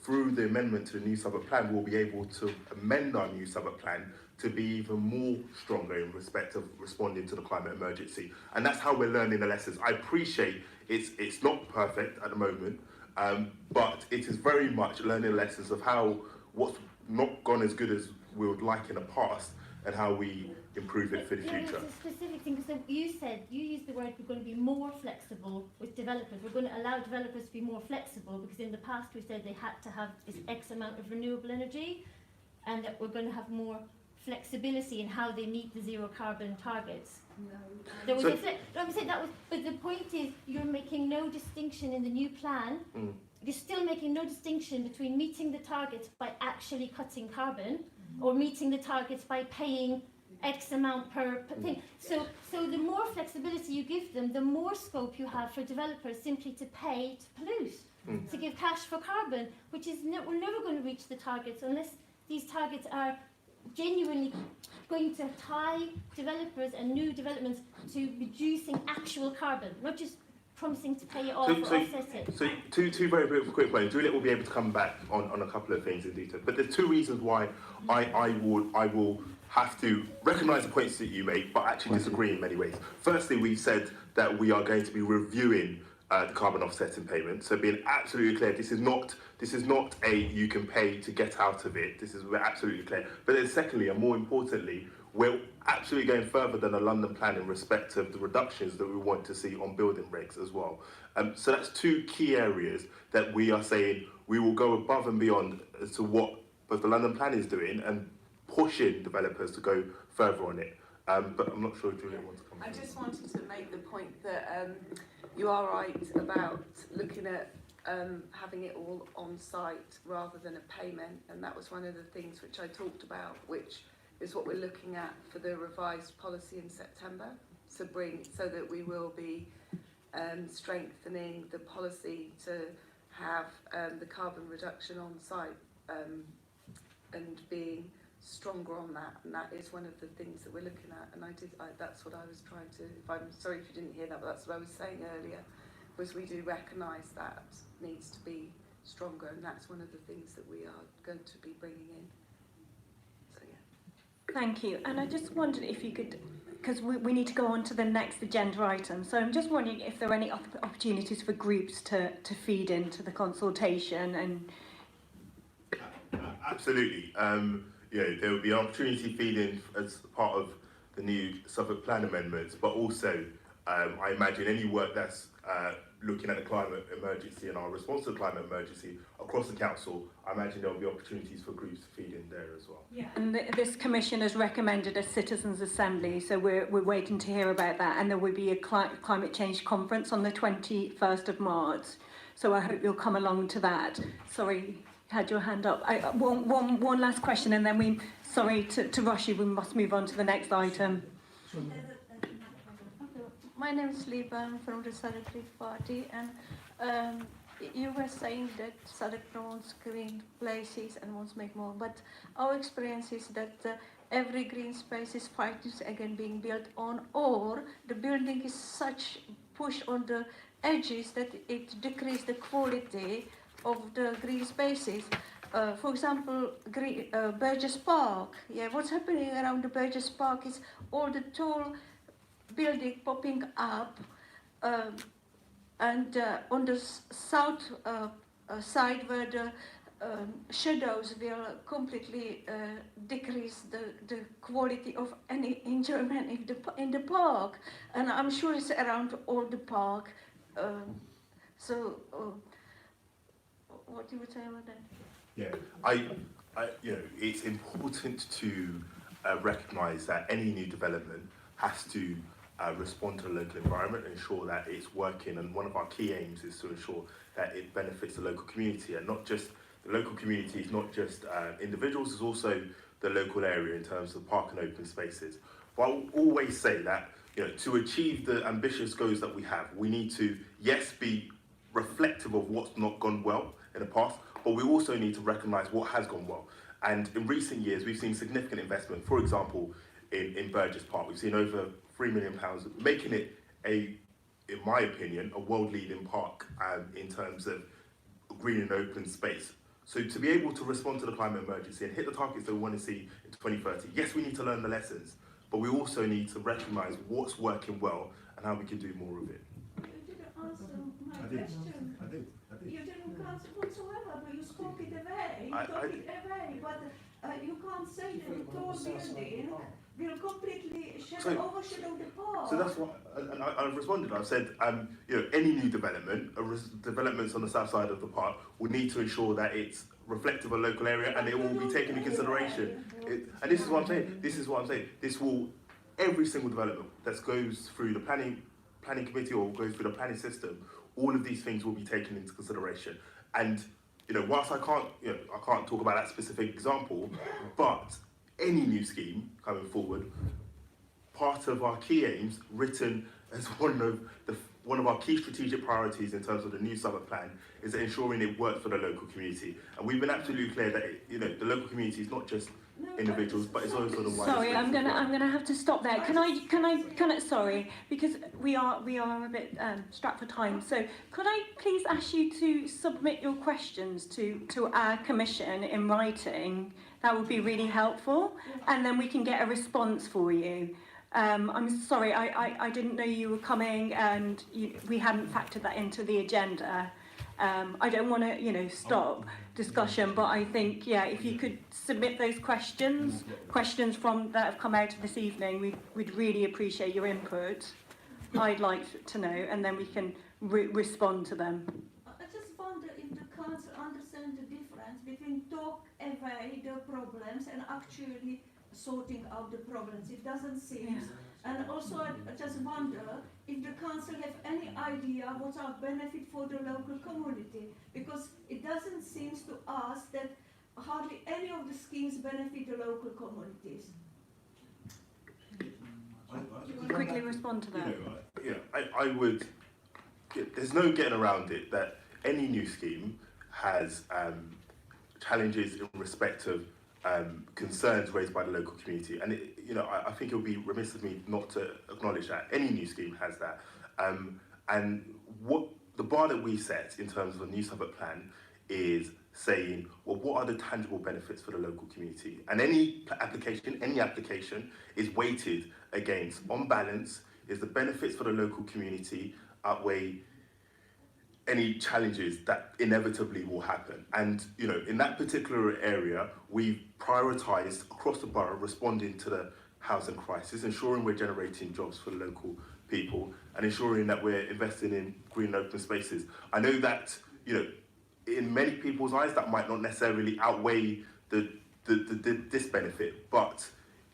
through the amendment to the new Southwark plan, we'll be able to amend our new Southwark plan to be even more stronger in respect of responding to the climate emergency. And that's how we're learning the lessons. I appreciate it's not perfect at the moment, but it is very much learning lessons of how what's not gone as good as we would like in the past and how we improve it for the future. It's a specific thing, because you used the word, we're going to be more flexible with developers. We're going to allow developers to be more flexible, because in the past we said they had to have this X amount of renewable energy, and that we're going to have more flexibility in how they meet the zero carbon targets. There was I'm saying that was, but the point is, you're making no distinction in the new plan. You're still making no distinction between meeting the targets by actually cutting carbon, or meeting the targets by paying X amount per thing. So the more flexibility you give them, the more scope you have for developers simply to pay to pollute, to give cash for carbon, which is we're never going to reach the targets unless these targets are genuinely going to tie developers and new developments to reducing actual carbon, not just promising to pay it off or offset it. So two very quick points. Juliet will be able to come back on a couple of things in detail. But there's two reasons why I will have to recognise the points that you make, but actually disagree in many ways. Firstly, we said that we are going to be reviewing the carbon offsetting payment. So being absolutely clear, this is not a you can pay to get out of it. We're absolutely clear. But then secondly, and more importantly, we're absolutely going further than the London plan in respect of the reductions that we want to see on building regs as well. So that's two key areas that we are saying we will go above and beyond as to what both the London plan is doing and pushing developers to go further on it. But I'm not sure if Julia wants to come. I just wanted to make the point that you are right about looking at having it all on site rather than a payment, and that was one of the things which I talked about, which is what we're looking at for the revised policy in September, so that we will be strengthening the policy to have the carbon reduction on site and being stronger on that, and that is one of the things that we're looking at. And that's what I was trying to, I'm sorry if you didn't hear that, but that's what I was saying earlier, was we do recognise that needs to be stronger, and that's one of the things that we are going to be bringing in. So yeah. Thank you. And I just wondered if you could, because we need to go on to the next agenda item, so I'm just wondering if there are any opportunities for groups to feed into the consultation. And Absolutely. There will be an opportunity feeding as part of the new Southwark Plan amendments, but also I imagine any work that's looking at the climate emergency and our response to the climate emergency across the council, I imagine there will be opportunities for groups to feed in there as well. yeah, and this commission has recommended a citizens' assembly, so we're waiting to hear about that, and there will be a climate change conference on the 21st of March, so I hope you'll come along to that. Sorry, had your hand up. One last question, and then sorry to rush you, we must move on to the next item. My name is Liba, I'm from the Southwark Green Party, and you were saying that Southwark wants green places and wants to make more, but our experience is that every green space is fighting again being built on, or the building is such push on the edges that it decreases the quality of the green spaces. For example, Burgess Park. Yeah, what's happening around the Burgess Park is all the tall building popping up, and on the south side where the shadows will completely decrease the quality of any enjoyment in the park, and I'm sure it's around all the park. What do you would say about that? Yeah, you know, it's important to recognise that any new development has to respond to the local environment and ensure that it's working. And one of our key aims is to ensure that it benefits the local community, and not just the local community, is not just individuals, it's also the local area in terms of park and open spaces. But I will always say that, you know, to achieve the ambitious goals that we have, we need to, yes, be reflective of what's not gone well in the past, but we also need to recognise what has gone well. And in recent years, we've seen significant investment. For example, in Burgess Park, we've seen over £3 million, making it in my opinion, a world-leading park in terms of green and open space. So to be able to respond to the climate emergency and hit the targets that we want to see in 2030, yes, we need to learn the lessons, but we also need to recognise what's working well and how we can do more of it. You didn't answer my question. I did. You didn't answer whatsoever, but you spoke it away. But you can't say that the tall building will completely overshadow the park. So that's what, and I've responded. I've said, you know, any new development, developments on the south side of the park, will need to ensure that it's reflective of local area and it will be taken into consideration. And this is what I'm saying. This will, every single development that goes through the planning committee or goes through the planning system, all of these things will be taken into consideration. And you know, whilst I can't talk about that specific example, but any new scheme coming forward, part of our key aims, written as one of our key strategic priorities in terms of the new Southwark plan, is ensuring it works for the local community. And we've been absolutely clear that the local community is not just individuals, but it's also the wider. Sorry, I'm gonna have to stop there. Can I? Sorry, because we are a bit strapped for time. So could I please ask you to submit your questions to our commission in writing? That would be really helpful, and then we can get a response for you. I'm sorry, I didn't know you were coming, and we hadn't factored that into the agenda. I don't want to, stop discussion, but I think, if you could submit those questions from that have come out this evening, we'd really appreciate your input. I'd like to know, and then we can respond to them. I just wonder if the council understands the difference between talk away the problems and actually sorting out the problems. It doesn't seem. Yeah. And also, I just wonder if the council have any idea what's our benefit for the local community, because it doesn't seem to us that hardly any of the schemes benefit the local communities. Quickly respond to that. I would. There's no getting around it that any new scheme has challenges in respect of concerns raised by the local community, and I think it would be remiss of me not to acknowledge that any new scheme has that. And what the bar that we set in terms of a new Southwark plan is saying, well, what are the tangible benefits for the local community? And any application is weighted against, on balance, is the benefits for the local community outweigh any challenges that inevitably will happen. And in that particular area, we've prioritised across the borough responding to the housing crisis, ensuring we're generating jobs for the local people, and ensuring that we're investing in green and open spaces. I know that in many people's eyes that might not necessarily outweigh this benefit, but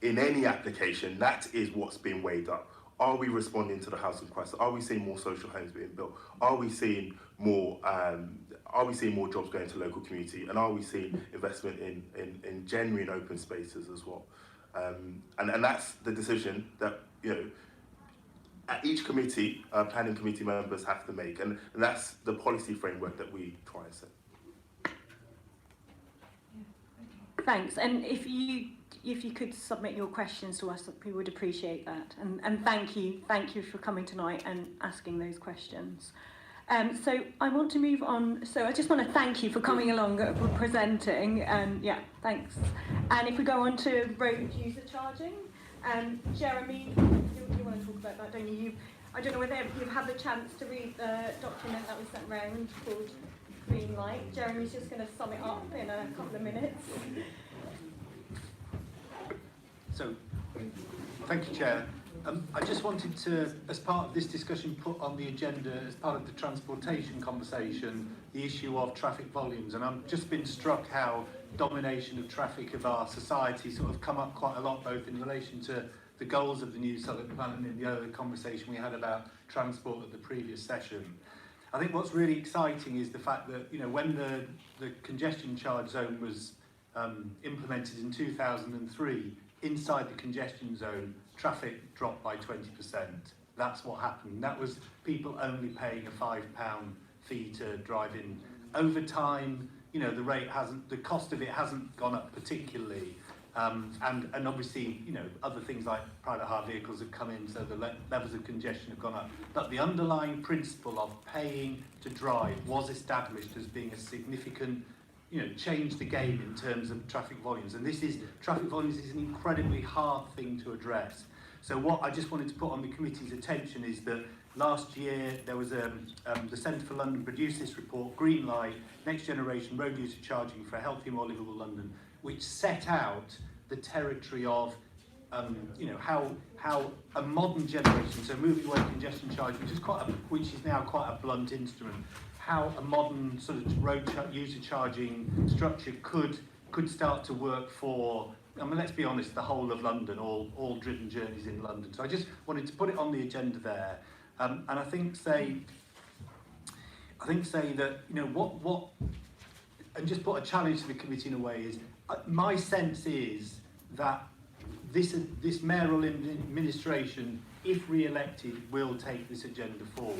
in any application, that is what's being weighed up. Are we responding to the housing crisis? Are we seeing more social homes being built? Are we seeing more jobs going to local community? And are we seeing investment in genuine open spaces as well? And that's the decision that at each committee, planning committee members have to make, and that's the policy framework that we try and set. Thanks. And if you could submit your questions to us, we would appreciate that. And thank you for coming tonight and asking those questions. So I want to move on. So I just want to thank you for coming along, for presenting, and thanks. And if we go on to road user charging, Jeremy, you want to talk about that, don't you? I don't know whether you've had the chance to read the document that was sent round called green light. Jeremy's just going to sum it up in a couple of minutes. So, thank you, Chair. I just wanted to, as part of this discussion, put on the agenda, as part of the transportation conversation, the issue of traffic volumes. And I've just been struck how domination of traffic of our society sort of come up quite a lot, both in relation to the goals of the new Southwark plan and in the other conversation we had about transport at the previous session. I think what's really exciting is the fact that, you know, when the congestion charge zone was implemented in 2003, inside the congestion zone, traffic dropped by 20%. That's what happened. That was people only paying a £5 fee to drive in. Over time, you know, the cost of it hasn't gone up particularly. And obviously, you know, other things like private hire vehicles have come in, so the levels of congestion have gone up. But the underlying principle of paying to drive was established as being a significant, you know, change the game in terms of traffic volumes. And traffic volumes is an incredibly hard thing to address. So what I just wanted to put on the committee's attention is that last year there was the Centre for London produced this report, Green Light, Next Generation Road User Charging for a Healthier, More Livable London, which set out the territory of you know, how a modern generation, so moving away congestion charge, which is now quite a blunt instrument, how a modern sort of road user charging structure could start to work for, I mean, let's be honest, the whole of London, all driven journeys in London. So I just wanted to put it on the agenda there, and I think say that, you know, what and just put a challenge to the committee in a way is, my sense is that this mayoral administration, if re-elected, will take this agenda forward.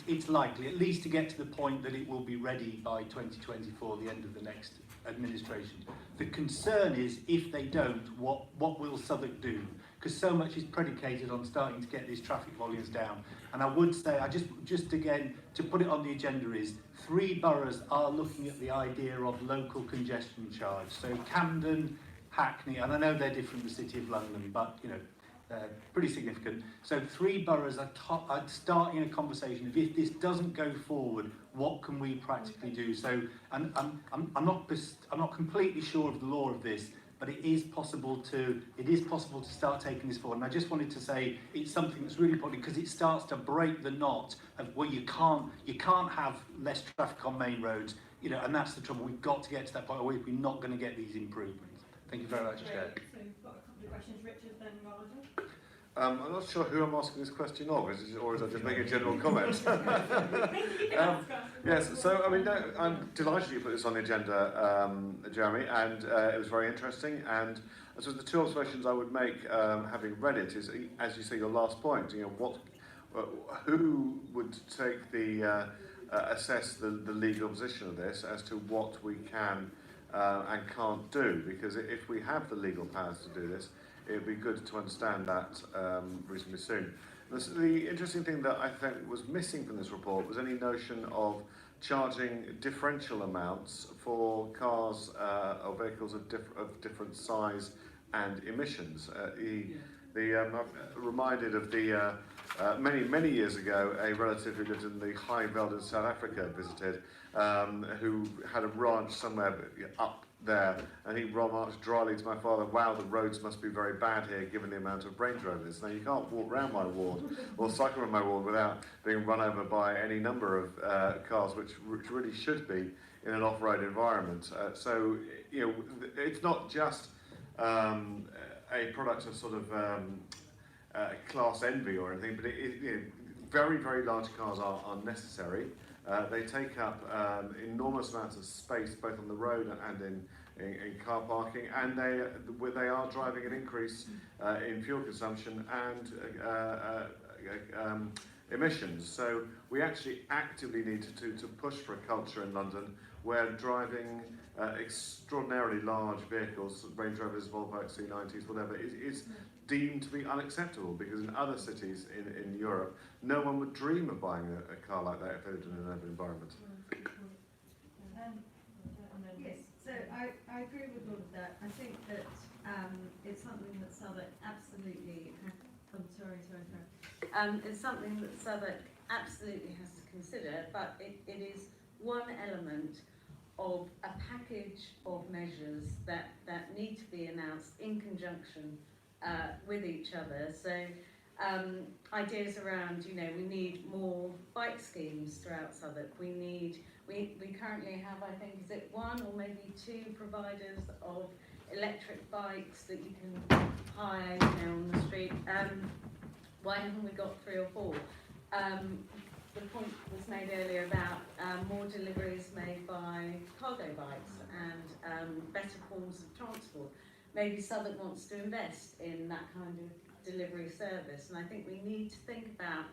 It's likely, at least to get to the point that it will be ready by 2024, the end of the next administration. The concern is, if they don't, what will Southwark do? Because so much is predicated on starting to get these traffic volumes down. And I would say, just again, to put it on the agenda is, 3 boroughs are looking at the idea of local congestion charge. So Camden, Hackney, and I know they're different from the City of London, but, you know, pretty significant. So 3 boroughs are starting a conversation of, if this doesn't go forward, what can we practically do? So, and I'm not completely sure of the law of this, but it is possible to start taking this forward. And I just wanted to say it's something that's really important, because it starts to break the knot of where you can't have less traffic on main roads, you know, and that's the trouble. We've got to get to that point where we're not going to get these improvements. Thank you very much, Chair. So we've got a couple of questions. Richard, then Roger. I'm not sure who I'm asking this question of, or is I just making a general comment? Yes, so I mean, no, I'm delighted you put this on the agenda, Jeremy, and it was very interesting. And so the 2 observations I would make, having read it, is, as you say, your last point. You know, who would take the assess the legal position of this as to what we can and can't do? Because if we have the legal powers to do this, it would be good to understand that reasonably soon. The interesting thing that I think was missing from this report was any notion of charging differential amounts for cars or vehicles of different size and emissions. I'm reminded of the many years ago, a relative who lived in the High Veld in South Africa visited, who had a ranch somewhere up there, and he remarked dryly to my father, "Wow, the roads must be very bad here given the amount of Range Rovers." Now, you can't walk around my ward or cycle around my ward without being run over by any number of cars, which really should be in an off-road environment. So, you know, it's not just a product of sort of class envy or anything, but you know, very, very large cars are necessary. They take up enormous amounts of space both on the road and in car parking, and they are driving an increase in fuel consumption and emissions. So we actually actively need to push for a culture in London where driving extraordinarily large vehicles, Range Rovers, Volvo XC90s, whatever, is deemed to be unacceptable, because in other cities in Europe, no one would dream of buying a car like that if they lived in an urban environment. Yes, so I agree with all of that. I think that it's something that Southwark absolutely has. It's something that Southwark absolutely has to consider, but it is one element of a package of measures that need to be announced in conjunction with each other. So ideas around, you know, we need more bike schemes throughout Southwark. We currently have, I think, is it one or maybe two providers of electric bikes that you can hire, you know, on the street. Why haven't we got 3 or 4? The point was made earlier about more deliveries made by cargo bikes and better forms of transport. Maybe Southwark wants to invest in that kind of delivery service, and I think we need to think about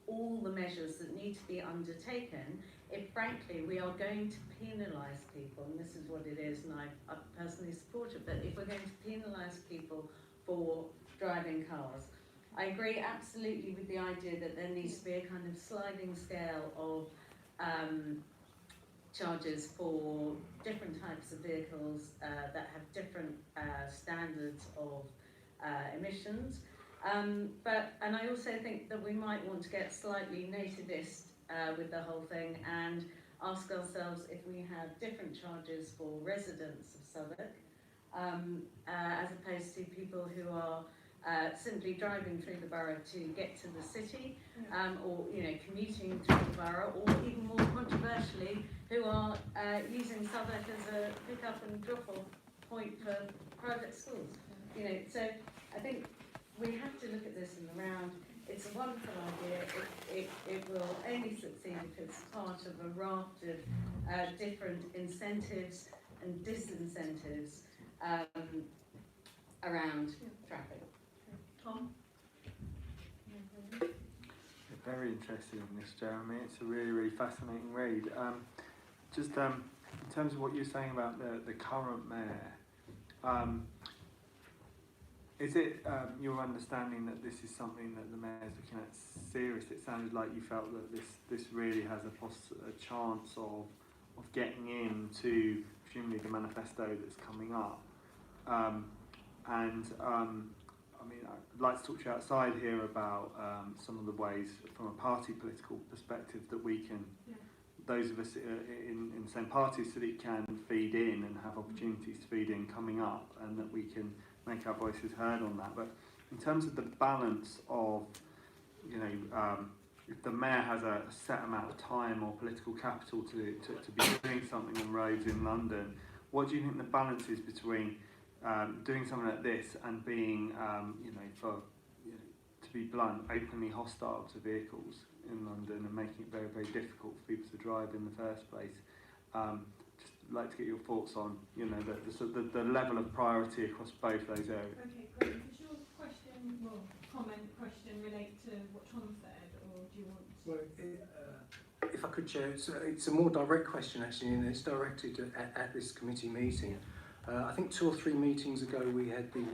all the measures that need to be undertaken if, frankly, we are going to penalise people, and this is what it is, and I personally support it, but if we're going to penalise people for driving cars, I agree absolutely with the idea that there needs to be a kind of sliding scale of charges for different types of vehicles that have different standards of emissions. And I also think that we might want to get slightly nativist with the whole thing and ask ourselves if we have different charges for residents of Southwark as opposed to people who are simply driving through the borough to get to the city, or, you know, commuting through the borough, or even more controversially, who are using Southwark as a pick-up and drop-off point for private schools. You know, so I think we have to look at this in the round. It's a wonderful idea. It will only succeed if it's part of a raft of different incentives and disincentives around traffic. Tom? Very interested in this, Jeremy. It's a really, really fascinating read. Just in terms of what you're saying about the current mayor, is it your understanding that this is something that the mayor's looking at serious? It sounded like you felt that this really has a chance of getting into presumably the manifesto that's coming up. I mean, I'd like to talk to you outside here about some of the ways, from a party political perspective, that we can, those of us in the same party city can feed in and have opportunities to feed in coming up, and that we can make our voices heard on that. But in terms of the balance of, you know, if the mayor has a set amount of time or political capital to be doing something on roads in London, what do you think the balance is between doing something like this and being, you know, to be blunt, openly hostile to vehicles in London and making it very, very difficult for people to drive in the first place? Just like to get your thoughts on, you know, the level of priority across both those areas. Okay, great. Does your question, question relate to what Tom said, or do you want? Well, if I could, Chair, it's a more direct question actually, and it's directed at this committee meeting. I think 2 or 3 meetings ago we had the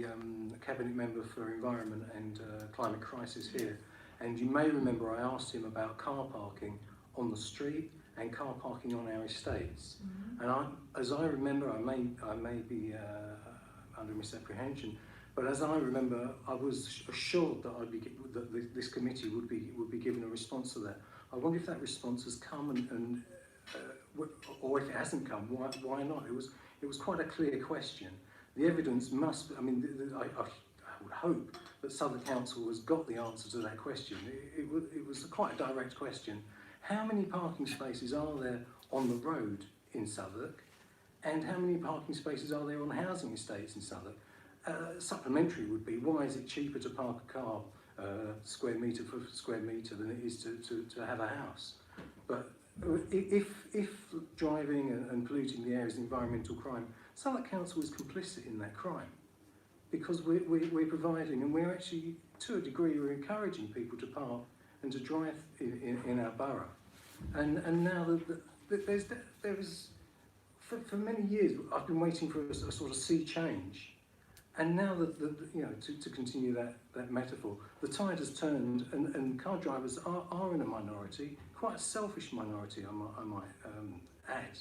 Cabinet Member for Environment and Climate Crisis here, and you may remember I asked him about car parking on the street and car parking on our estates. And as I remember, I may be under misapprehension, but as I remember, I was assured that this committee would be given a response to that. I wonder if that response has come, or if it hasn't come, why not? It was quite a clear question. The evidence must, I mean, I would hope that Southwark Council has got the answer to that question. It was quite a direct question. How many parking spaces are there on the road in Southwark? And how many parking spaces are there on housing estates in Southwark? Supplementary would be, why is it cheaper to park a car square metre for square metre than it is to have a house? But if driving and polluting the air is environmental crime, Southwark Council is complicit in that crime, because we're providing, and we're actually, to a degree, we're encouraging people to park and to drive in our borough. And now there is, for many years, I've been waiting for a sort of sea change. And now you know, to continue that metaphor, the tide has turned, and car drivers are in a minority, quite a selfish minority, I might add.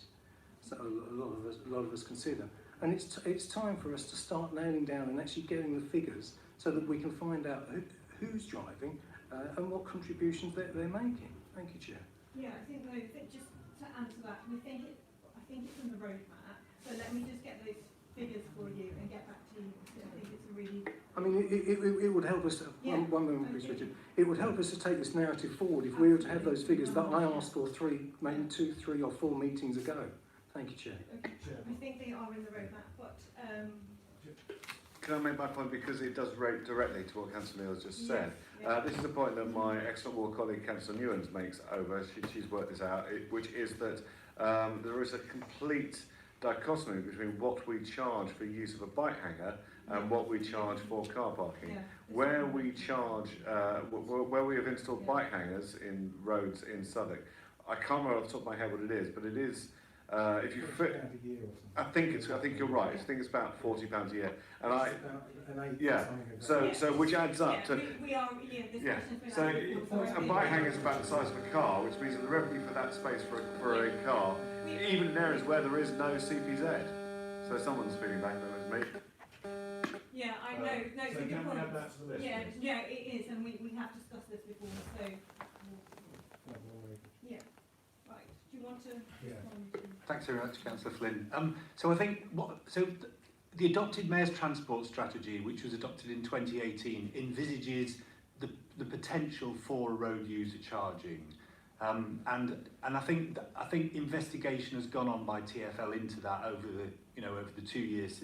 So a lot of us consider, and it's time for us to start nailing down and actually getting the figures so that we can find out who's driving and what contributions they're making. Thank you, Chair. Yeah, I think just to answer that, I think it's in the roadmap. So let me just get those figures for you and get back to you. I think it's a really. I mean, it would help us. One moment, please, Richard. It would help us to take this narrative forward if we were to have those figures that I asked for maybe 2, 3, or 4 meetings ago. Thank you, Chair. Okay. I think they are in the roadmap, but. Can I make my point, because it does relate directly to what Councillor Neal has just said. Yes. This is a point that my excellent ward colleague Councillor Newens makes over, she's worked this out, which is that there is a complete dichotomy between what we charge for use of a bike hanger and what we charge for car parking. Yeah. Where we charge, where we have installed bike hangers in roads in Southwark, I can't remember off the top of my head what it is, but it is, if you fit, I think you're right. I think it's about £40 a year, and so which adds up to. We are, So a bike hanger is about the size of a car, which means that the revenue for that space for a car, even in areas where there is no CPZ. So someone's feeling back there with me. Yeah, I know. No, it's a good point. Yeah, it is, and we have discussed this before. So yeah, right. Do you want to? Thanks very much, Councillor Flynn. So I think the adopted Mayor's Transport Strategy, which was adopted in 2018, envisages the potential for road user charging, and I think investigation has gone on by TfL into that over the 2 years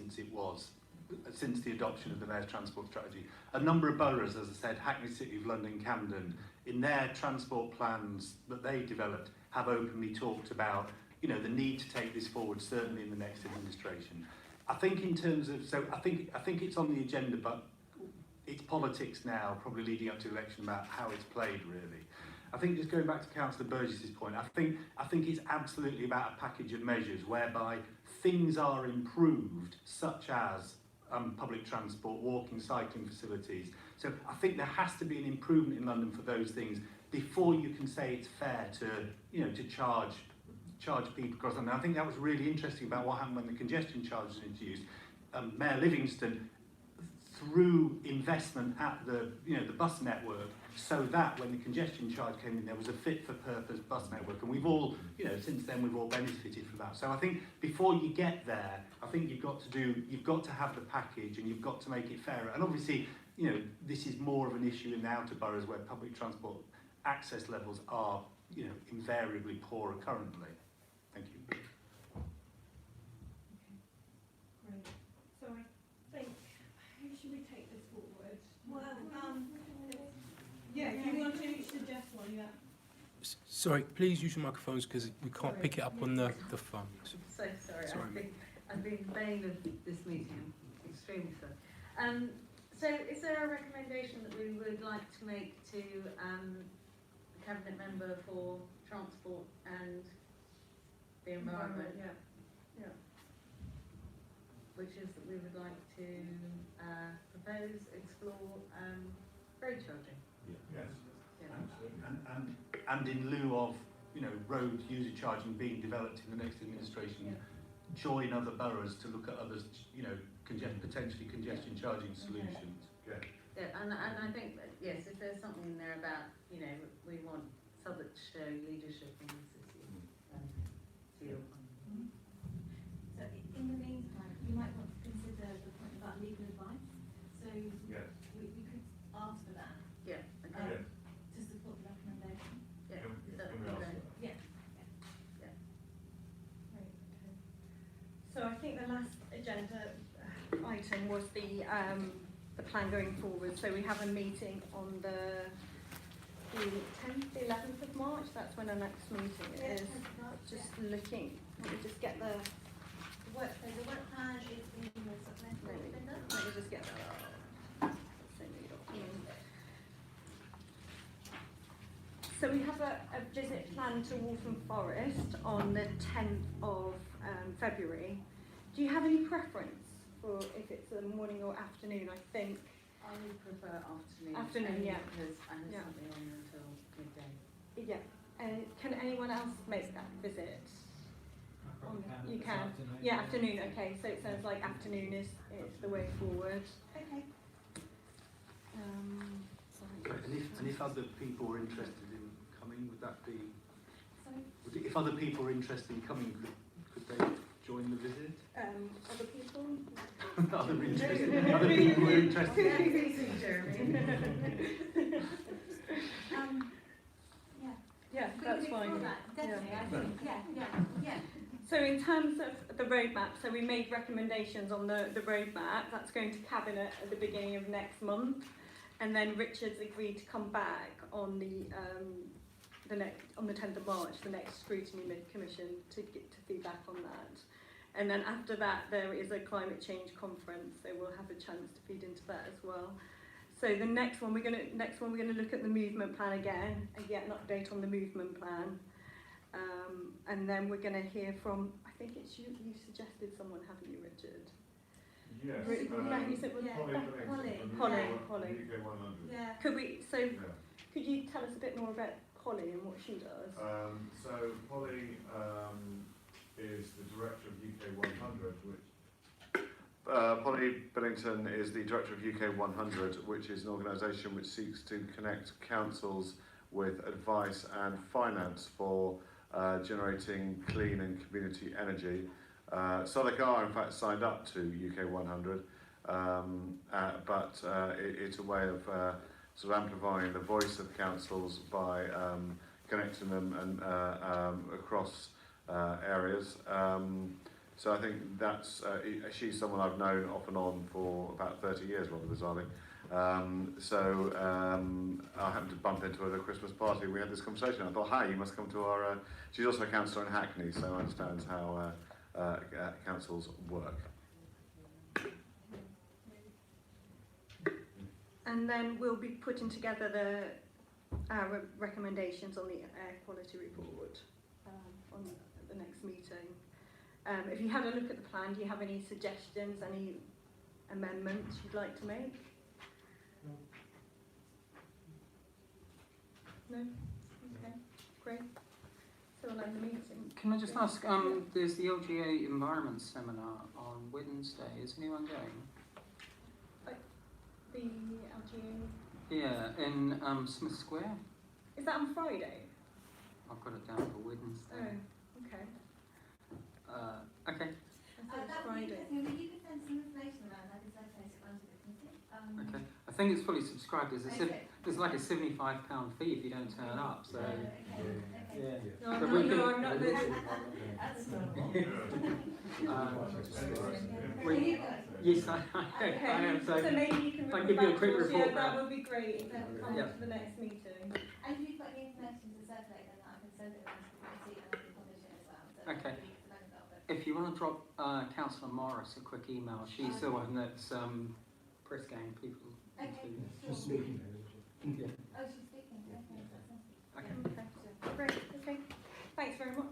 since the adoption of the Mayor's Transport Strategy. A number of boroughs, as I said, Hackney, City of London, Camden, in their transport plans that they developed, have openly talked about the need to take this forward, certainly in the next administration. I think in terms of, I think it's on the agenda, but it's politics now, probably leading up to the election, about how it's played, really. I think just going back to Councillor Burgess's point, I think it's absolutely about a package of measures whereby things are improved, such as public transport, walking, cycling facilities. So I think there has to be an improvement in London for those things before you can say it's fair to charge people across London. I think that was really interesting about what happened when the congestion charge was introduced. Mayor Livingston, through investment at the bus network, so that when the congestion charge came in, there was a fit-for-purpose bus network, and we've all, since then we've all benefited from that. So I think before you get there, I think you've got to have the package, and you've got to make it fairer. And obviously, this is more of an issue in the outer boroughs where public transport access levels are, invariably poorer currently. Thank you. Great. So I think, how should we take this forward? Well, yeah, if you want to suggest one, yeah. Sorry, please use your microphones because we can't pick it up on the phone. So sorry. I've been bane of this meeting. I'm extremely sorry. So is there a recommendation that we would like to make to the Cabinet Member for Transport and the Environment? Yeah. Which is that we would like to propose, explore road charging. Yes. Yeah. And in lieu of road user charging being developed in the next administration, join other boroughs to look at others, potentially congestion charging solutions. Yeah, and I think that, yes, if there's something in there about, we want Southwark to show leadership in this issue. To your point. So in the meantime, you might want to consider the point about legal advice. So we could ask for that. Yeah. Okay. To support the recommendation. Yeah. Yeah. Great. Okay. So I think the last agenda item was the plan going forward. So we have a meeting on the 10th, 11th of March. That's when our next meeting is. Just looking. Let me just get the work plan is in the supplementary agenda. Let me just get that. So we have a visit planned to Waltham Forest on the 10th of February. Do you have any preference for if it's a morning or afternoon? I think I would prefer afternoon. Afternoon, yeah. Because I have something on until midday. Yeah. Can anyone else make that visit? You can. Yeah, afternoon. Okay. So it sounds like afternoon is the way forward. Okay. And if other people were interested in coming, would that be? So Sorry? If other people are interested in coming, could they join the visit? Other people? Other interested, other people who are interested. Yeah. Yeah, that's fine. Definitely, I think, yeah. So in terms of the roadmap, so we made recommendations on the roadmap. That's going to Cabinet at the beginning of next month. And then Richard's agreed to come back on the 10th of March, the next Scrutiny Commission, to get to feedback on that. And then after that, there is a climate change conference, so we'll have a chance to feed into that as well. So the next one we're going to look at the movement plan again and get an update on the movement plan. And then we're going to hear from, I think it's you suggested someone, haven't you, Richard? Yes. You said Polly. UK 100. Yeah. Could you tell us a bit more about Polly and what she does? So Polly is the director of UK 100, which Polly Billington is the director of UK 100, which is an organisation which seeks to connect councils with advice and finance for generating clean and community energy. Southwark are in fact signed up to UK 100, but it's a way of sort of amplifying the voice of councils by connecting them and across areas. So I think that's she's someone I've known off and on for about 30 years, rather bizarrely. I happened to bump into her at a Christmas party. We had this conversation. I thought, hi, you must come to our. She's also a councillor in Hackney, so understands how councils work. And then we'll be putting together our recommendations on the air quality report on the next meeting. If you had a look at the plan, do you have any suggestions, any amendments you'd like to make? No? Okay, great. So we'll end the meeting. Can I just ask, there's the LGA Environment Seminar on Wednesday. Is anyone going? The LGA? Yeah, in Smith Square. Is that on Friday? I've got it down for Wednesday. Oh, okay. Okay. That would be interesting. Maybe you could send some information around that. Is that okay to run to the committee? Okay. I think it's fully subscribed. There's like a £75 fee if you don't turn up. So. No, So I'm we not, can- no, I'm not. That's Yes, I am. So maybe you can I'll give you a quick report. report Yeah, that back. would be great if that would come Yeah. to the next meeting. And if you've got any information to circulate, then I can send it around to the committee and I can publish it as well. So Okay. maybe you can send it over. If you want to drop Councillor Morris a quick email, she's the one that's press gang people. Okay. She's speaking. Yeah. Oh, she's speaking. Okay, that's nice. Okay. Okay, great. Okay, thanks very much.